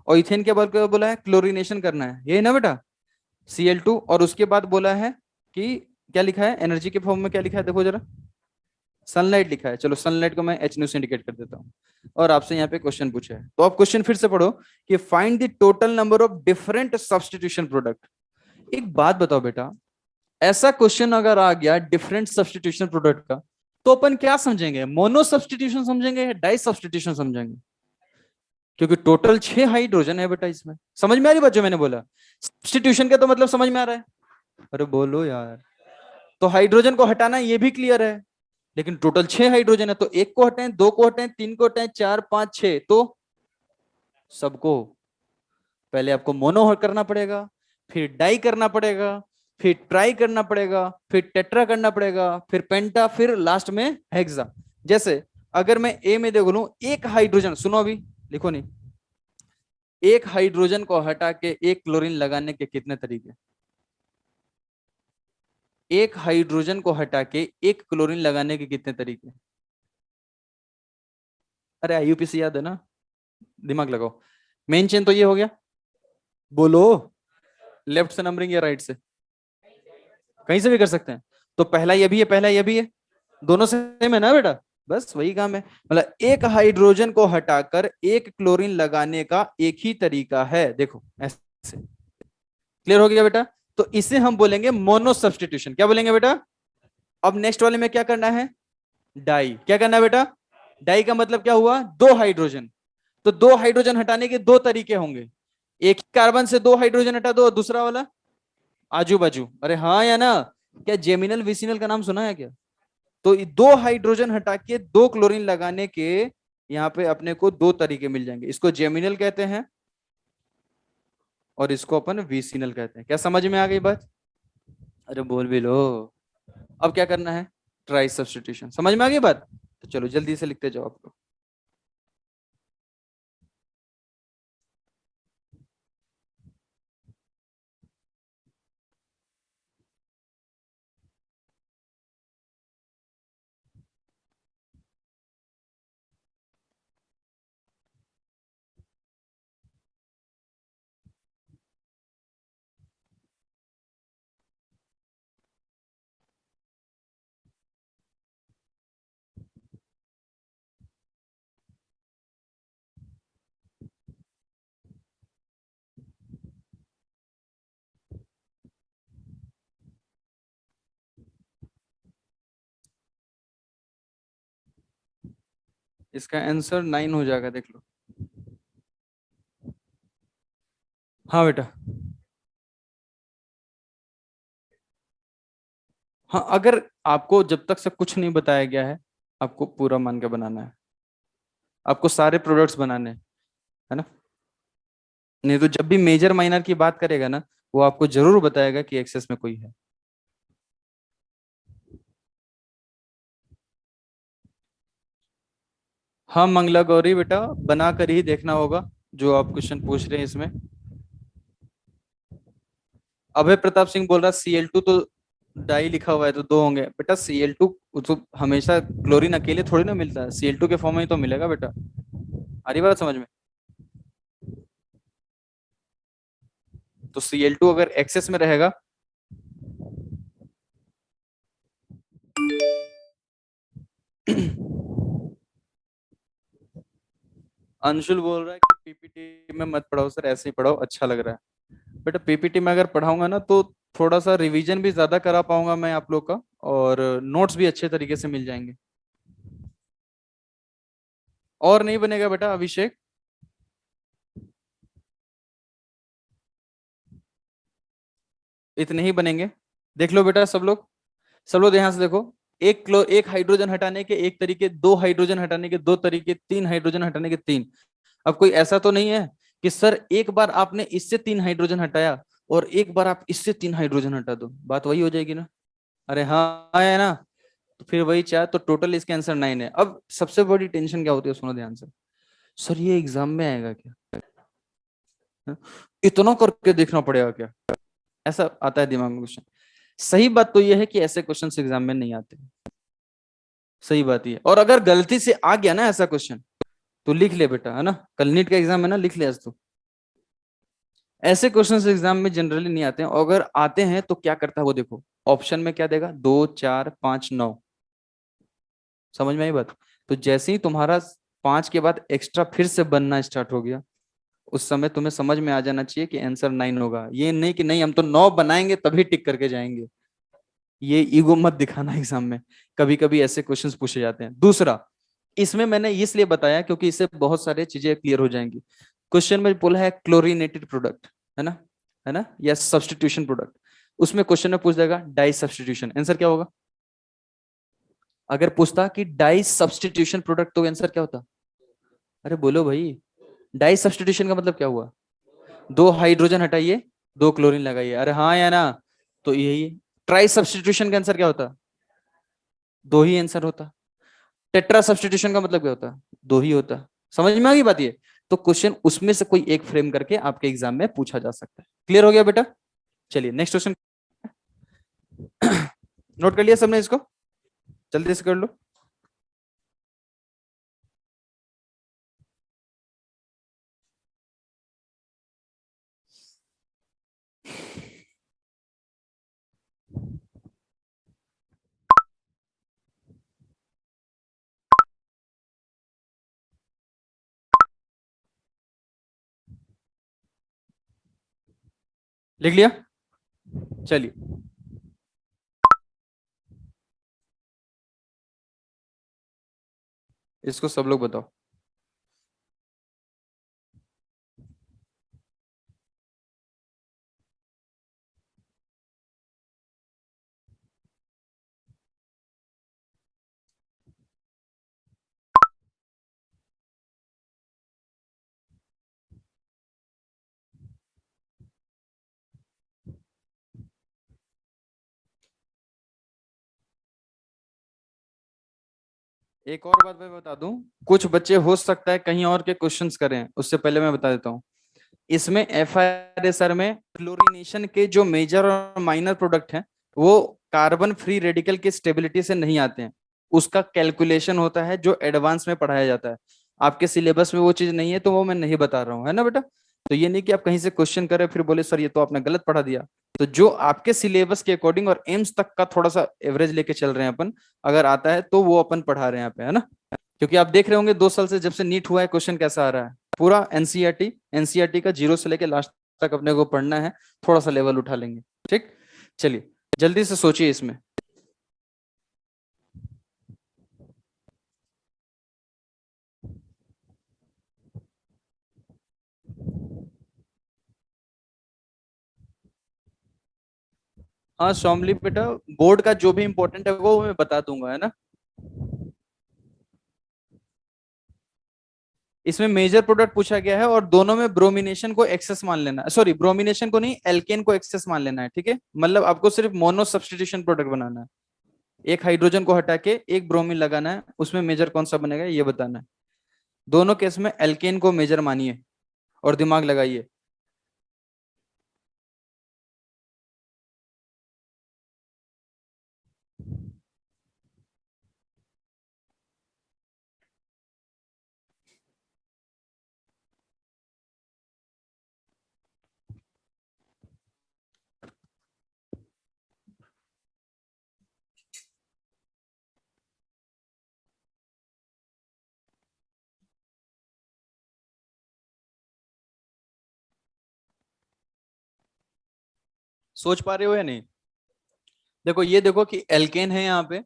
और इथेन के बाद क्या बोला है, क्लोरीनेशन करना है, ये है ना बेटा, Cl2। और उसके बाद बोला है कि क्या लिखा है एनर्जी के फॉर्म में, क्या लिखा है देखो जरा, सनलाइट लिखा है। चलो सनलाइट को मैं H से इंडिकेट कर देता हूँ। और आपसे यहाँ पे क्वेश्चन पूछा है, तो आप क्वेश्चन फिर से पढ़ो कि find the total number of different substitution product. एक बात बताओ बेटा, ऐसा क्वेश्चन अगर आ गया डिफरेंट सब्स्टिट्यूशन प्रोडक्ट का, तो अपन क्या समझेंगे, मोनो सब्स्टिट्यूशन समझेंगे या डाई सब्स्टिट्यूशन समझेंगे? क्योंकि टोटल 6 हाइड्रोजन है बेटा इसमें। समझ में आ रही बात जो मैंने बोला? सब्स्टिट्यूशन का तो मतलब समझ में आ रहा है? अरे बोलो यार। तो हाइड्रोजन को हटाना ये भी क्लियर है, लेकिन टोटल 6 हाइड्रोजन है, तो एक को हटाएं, दो को हटाएं, तीन को हटाएं, चार, पांच, छह, तो सबको। पहले आपको मोनो करना पड़ेगा, फिर डाई करना पड़ेगा, फिर ट्राई करना पड़ेगा, फिर टेट्रा करना पड़ेगा, फिर पेंटा, फिर लास्ट में हेक्सा। जैसे अगर मैं ए में देख लूं, एक हाइड्रोजन, सुनो अभी, लिखो नहीं, एक हाइड्रोजन को हटा के एक क्लोरीन लगाने के कितने तरीके? एक हाइड्रोजन को हटा के एक क्लोरीन लगाने के कितने तरीके? अरे आईयूपीसी याद है ना, दिमाग लगाओ। मेन चेन तो ये हो गया, बोलो। लेफ्ट से नंबरिंग या राइट से? कहीं से भी कर सकते हैं। तो पहला ये भी है, पहला ये भी है, दोनों सेम है ना बेटा? बस वही काम है। मतलब एक हाइड्रोजन को हटाकर एक क्लोरीन लगाने का एक ही तरीका है, देखो ऐसे। क्लियर हो गया बेटा? तो इसे हम बोलेंगे मोनो सब्स्टिट्यूशन। क्या बोलेंगे बेटा? अब नेक्स्ट वाले में क्या करना है? डाई। क्या करना है बेटा? डाई का मतलब क्या हुआ? दो हाइड्रोजन। तो दो हाइड्रोजन हटाने के दो तरीके होंगे, एक ही कार्बन से दो हाइड्रोजन हटा दो, दूसरा वाला आजू बाजू। अरे हाँ या ना? क्या जेमिनल विसिनल का नाम सुना है क्या? तो दो हाइड्रोजन हटा के दो क्लोरीन लगाने के यहाँ पे अपने को दो तरीके मिल जाएंगे, इसको जेमिनल कहते हैं और इसको अपन विसिनल कहते हैं। क्या समझ में आ गई बात? अरे बोल भी लो। अब क्या करना है? Try substitution. समझ में आ गई बात? तो चलो जल्दी से लिखते जाओ आप लोग। इसका आंसर 9 हो जाएगा, देख लो। हाँ बेटा। हाँ, अगर आपको जब तक से कुछ नहीं बताया गया है, आपको पूरा मान के बनाना है, आपको सारे प्रोडक्ट्स बनाने हैं, है ना? नहीं तो जब भी मेजर माइनर की बात करेगा ना, वो आपको जरूर बताएगा कि एक्सेस में कोई है। हाँ मंगला गौरी बेटा, बना कर ही देखना होगा जो आप क्वेश्चन पूछ रहे हैं इसमें। अभय प्रताप सिंह बोल रहा Cl2 तो डाई लिखा हुआ है तो दो होंगे बेटा। Cl2 तो हमेशा क्लोरीन अकेले थोड़ी ना मिलता है, Cl2 के फॉर्म में ही तो मिलेगा बेटा। आ रही बात समझ में? तो Cl2 अगर एक्सेस में रहेगा, अंशुल बोल रहा है कि पीपीटी में मत पढ़ाओ सर, ऐसे ही पढ़ाओ, अच्छा लग रहा है। बेटा पीपीटी में अगर पढ़ाऊंगा ना तो थोड़ा सा रिवीजन भी ज्यादा करा पाऊंगा मैं आप लोग का, और नोट्स भी अच्छे तरीके से मिल जाएंगे। और नहीं बनेगा बेटा अभिषेक? इतने ही बनेंगे। देख लो बेटा सब लोग, सब लोग ध्यान से देखो। एक हाइड्रोजन हटाने के एक तरीके, दो हाइड्रोजन हटाने के दो तरीके, तीन हाइड्रोजन हटाने के तीन। अब कोई ऐसा तो नहीं है कि सर एक बार आपने इससे तीन हाइड्रोजन हटाया और एक बार आप इससे तीन हाइड्रोजन हटा दो, बात वही हो जाएगी ना? अरे हाँ है ना? तो फिर वही चार, तो टोटल इसके आंसर 9 है। अब सबसे बड़ी टेंशन क्या होती है, सुनो ध्यान से। सर ये एग्जाम में आएगा क्या? हाँ? इतना करके देखना पड़ेगा क्या? ऐसा आता है दिमाग में क्वेश्चन। सही बात तो यह है कि ऐसे क्वेश्चन एग्जाम में नहीं आते। सही बात ये, और अगर गलती से आ गया ना ऐसा क्वेश्चन, तो लिख ले बेटा, है ना? कल नीट का एग्जाम है ना, लिख ले आज तो। ऐसे क्वेश्चन एग्जाम में जनरली नहीं आते हैं, और अगर आते हैं तो क्या करता है वो देखो। ऑप्शन में क्या देगा? 2, 4, 5, 9। समझ में आई बात? तो जैसे ही तुम्हारा 5 के बाद एक्स्ट्रा फिर से बनना स्टार्ट हो गया, उस समय तुम्हें समझ में आ जाना चाहिए कि आंसर 9 होगा। ये नहीं कि नहीं हम तो 9 बनाएंगे तभी टिक करके जाएंगे। ये ईगो मत दिखाना एग्जाम में, कभी कभी ऐसे क्वेश्चंस पूछे जाते हैं। दूसरा, इसमें मैंने इसलिए बताया क्योंकि इससे बहुत सारी चीजें क्लियर हो जाएंगी। क्वेश्चन में बोला है क्लोरीनेटेड प्रोडक्ट, है ना, है ना, या सब्सटीट्यूशन प्रोडक्ट। उसमें क्वेश्चन में पूछ देगा डाई सब्सटीट्यूशन, आंसर क्या होगा? अगर पूछता कि डाई सब्सटीट्यूशन प्रोडक्ट तो आंसर क्या होता? अरे बोलो भाई, डाई सब्सटीट्यूशन का मतलब क्या हुआ? दो हाइड्रोजन हटाइए, दो क्लोरीन लगाइए, अरे हाँ या ना? तो यही। ट्राई सब्सटीट्यूशन का आंसर क्या होता? दो ही आंसर होता। टेट्रा सब्सटीट्यूशन का मतलब क्या होता? दो ही होता। समझ में आ गई बात ये? तो क्वेश्चन उसमें से कोई एक फ्रेम करके आपके एग्जाम में पूछा जा सकता है। क्लियर हो गया बेटा? चलिए नेक्स्ट क्वेश्चन। नोट कर लिया सबने इसको? जल्दी से कर लो। लिख लिया? चलिए, इसको सब लोग बताओ। एक और बात मैं बता दूं, कुछ बच्चे हो सकता है कहीं और के क्वेश्चंस करें, उससे पहले मैं बता देता हूं। इसमें FRSR में क्लोरीनेशन के जो मेजर और माइनर प्रोडक्ट हैं वो कार्बन फ्री रेडिकल की स्टेबिलिटी से नहीं आते हैं। उसका कैलकुलेशन होता है जो एडवांस में पढ़ाया जाता है। आपके सिलेबस में वो चीज नहीं है तो वो मैं नहीं बता रहा हूँ, है ना बेटा? तो ये नहीं कि आप कहीं से क्वेश्चन करें फिर बोले सर ये तो आपने गलत पढ़ा दिया। तो जो आपके सिलेबस के अकॉर्डिंग और एम्स तक का थोड़ा सा एवरेज लेके चल रहे हैं अपन, अगर आता है तो वो अपन पढ़ा रहे हैं यहाँ पे, है ना? क्योंकि आप देख रहे होंगे 2 साल से जब से नीट हुआ है क्वेश्चन कैसा आ रहा है। पूरा एनसीईआरटी का जीरो से लेके लास्ट तक अपने को पढ़ना है। थोड़ा सा लेवल उठा लेंगे। ठीक, चलिए जल्दी से सोचिए इसमें। हाँ सौमली बेटा, बोर्ड का जो भी इंपॉर्टेंट है वो मैं बता दूंगा, है ना? इसमें मेजर प्रोडक्ट पूछा गया है और दोनों में ब्रोमिनेशन को एक्सेस मान लेना, सॉरी ब्रोमिनेशन को नहीं, एल्केन को एक्सेस मान लेना है। ठीक है, मतलब आपको सिर्फ मोनो सब्सटीट्यूशन प्रोडक्ट बनाना है। एक हाइड्रोजन को हटा के एक ब्रोमीन लगाना है, उसमें मेजर कौन सा बनेगा ये बताना है। दोनों केस में एल्केन को मेजर मानिए और दिमाग लगाइए। सोच पा रहे हो या नहीं? देखो ये देखो कि एल्केन है यहाँ पे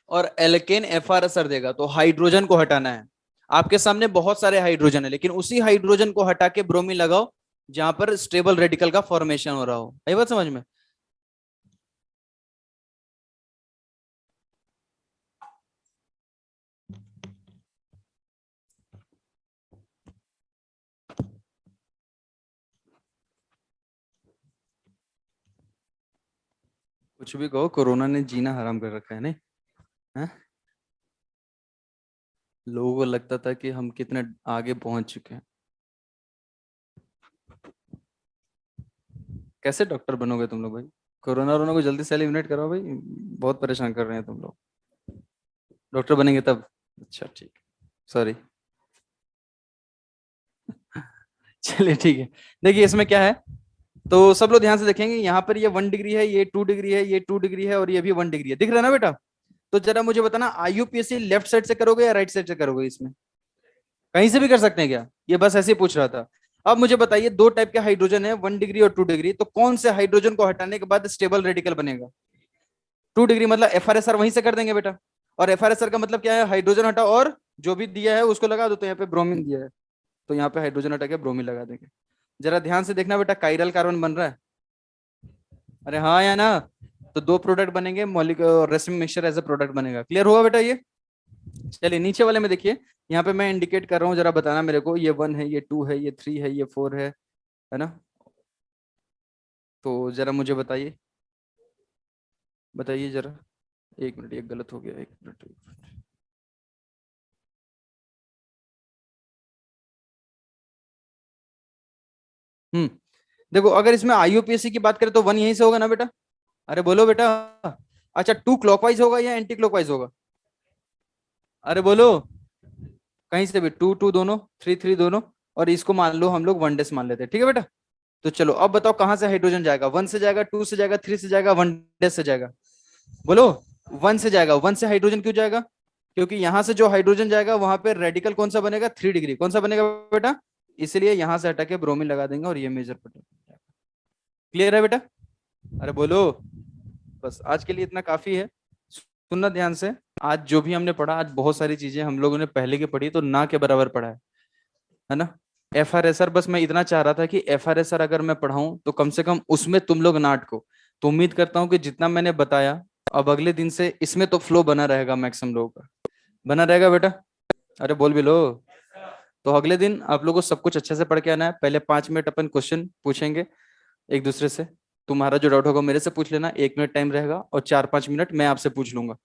और एल्केन FR देगा तो हाइड्रोजन को हटाना है। आपके सामने बहुत सारे हाइड्रोजन है लेकिन उसी हाइड्रोजन को हटा के ब्रोमीन लगाओ जहां पर स्टेबल रेडिकल का फॉर्मेशन हो रहा हो। आई बात समझ में? कुछ भी कहो, कोरोना ने जीना हराम कर रखा है नहीं? हैं? लोगों को लगता था कि हम कितने आगे पहुंच चुके हैं। कैसे डॉक्टर बनोगे तुम लोग भाई? कोरोना वोरोना को जल्दी से एलिमिनेट करो भाई, बहुत परेशान कर रहे हैं तुम लोग। डॉक्टर बनेंगे तब? अच्छा ठीक, सॉरी। चलिए ठीक है। देखिए इसमें क्या है, तो सब लोग ध्यान से देखेंगे, यहाँ पर ये 1 डिग्री है, ये 2 डिग्री है, ये 2 डिग्री है और ये भी 1 डिग्री है। दिख रहा है ना बेटा? तो जरा मुझे बताना, IUPAC लेफ्ट साइड से करोगे या राइट साइड से करोगे? इसमें कहीं से भी कर सकते हैं क्या? ये बस ऐसे ही पूछ रहा था। अब मुझे बताइए, दो टाइप के हाइड्रोजन है, 1 डिग्री और 2 डिग्री, तो कौन से हाइड्रोजन को हटाने के बाद स्टेबल रेडिकल बनेगा? 2 डिग्री मतलब FR/SR वहीं से कर देंगे बेटा। और FR/SR का मतलब क्या है, हाइड्रोजन हटा और जो भी दिया है उसको लगा दो। तो यहाँ पे ब्रोमीन दिया है, तो यहाँ पे हाइड्रोजन हटा के ब्रोमीन लगा देंगे। जरा ध्यान से देखना बेटा, कायरल कार्बन बन रहा है। अरे हाँ या ना। तो 2 प्रोडक्ट बनेंगे, मॉलिक्यूल और resin mixture as a product बनेगा। क्लियर हुआ बेटा ये? चलिए नीचे वाले में देखिए, यहाँ पे मैं इंडिकेट कर रहा हूँ, जरा बताना मेरे को, ये 1 है, ये 2 है, ये 3 है, ये 4 है ना? तो जरा मुझे बताइए, बताइए जरा। एक मिनट, ये गलत हो गया, एक मिनट, एक मिनट। देखो, अगर इसमें IUPAC की बात करें तो 1 यहीं से होगा ना बेटा? अरे बोलो बेटा। अच्छा, 2 क्लॉकवाइज होगा या एंटी क्लॉकवाइज होगा? अरे बोलो। कहीं से भी 2 2 दोनों, 3 3 दोनों। और इसको मान लो हम लोग 1 डेस मान लेते हैं, ठीक है बेटा? तो चलो अब बताओ कहां से हाइड्रोजन जाएगा? 1 से जाएगा, 2 से जाएगा, 3 से जाएगा, 1 डेस से जाएगा? बोलो। 1 से जाएगा। 1 से हाइड्रोजन क्यों जाएगा? क्योंकि यहां से जो हाइड्रोजन जाएगा वहां पे रेडिकल कौन सा बनेगा? 3 डिग्री। कौन सा बनेगा बेटा? इसलिए यहां से हटा के ब्रोमीन लगा देंगे और ये मेजर पटेगा। क्लियर है बेटा? अरे बोलो। बस आज के लिए इतना काफी है। सुनना ध्यान से। आज जो भी हमने पढ़ा, आज बहुत सारी चीजें हम लोगों ने पहले की पढ़ी तो ना के बराबर पढ़ा है ना? FR/SR, बस मैं इतना चाह रहा था कि FR/SR अगर मैं पढ़ाऊं तो कम से कम उसमें तुम लोग ना अटको। तो उम्मीद करता हूं कि जितना मैंने बताया, अब अगले दिन से इसमें तो फ्लो बना रहेगा, मैक्सिमम लोगों का बना रहेगा बेटा। अरे बोल भी लो। तो अगले दिन आप लोगों को सब कुछ अच्छे से पढ़ के आना है। पहले 5 मिनट अपन क्वेश्चन पूछेंगे एक दूसरे से। तुम्हारा जो डाउट होगा मेरे से पूछ लेना, 1 मिनट टाइम रहेगा, और 4 5 मिनट मैं आपसे पूछ लूंगा।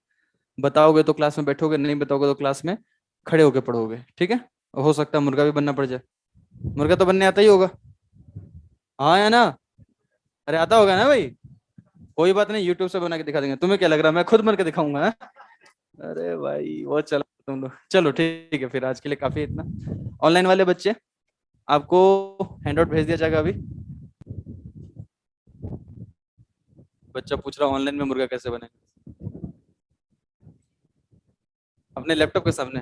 बताओगे तो क्लास में बैठोगे, नहीं बताओगे तो क्लास में खड़े होके पढ़ोगे, ठीक है? हो सकता है मुर्गा भी बनना पड़ जाए। मुर्गा तो बनने आता ही होगा। हाँ या ना? अरे आता होगा ना भाई। कोई बात नहीं, यूट्यूब से बना के दिखा देंगे। तुम्हें क्या लग रहा है मैं खुद बन के दिखाऊंगा, हाँ? अरे भाई वो चलो तुम लोग, चलो ठीक है, फिर आज के लिए काफी है इतना। ऑनलाइन वाले बच्चे, आपको हैंडआउट भेज दिया जाएगा अभी। बच्चा पूछ रहा ऑनलाइन में मुर्गा कैसे बने, अपने लैपटॉप के सामने।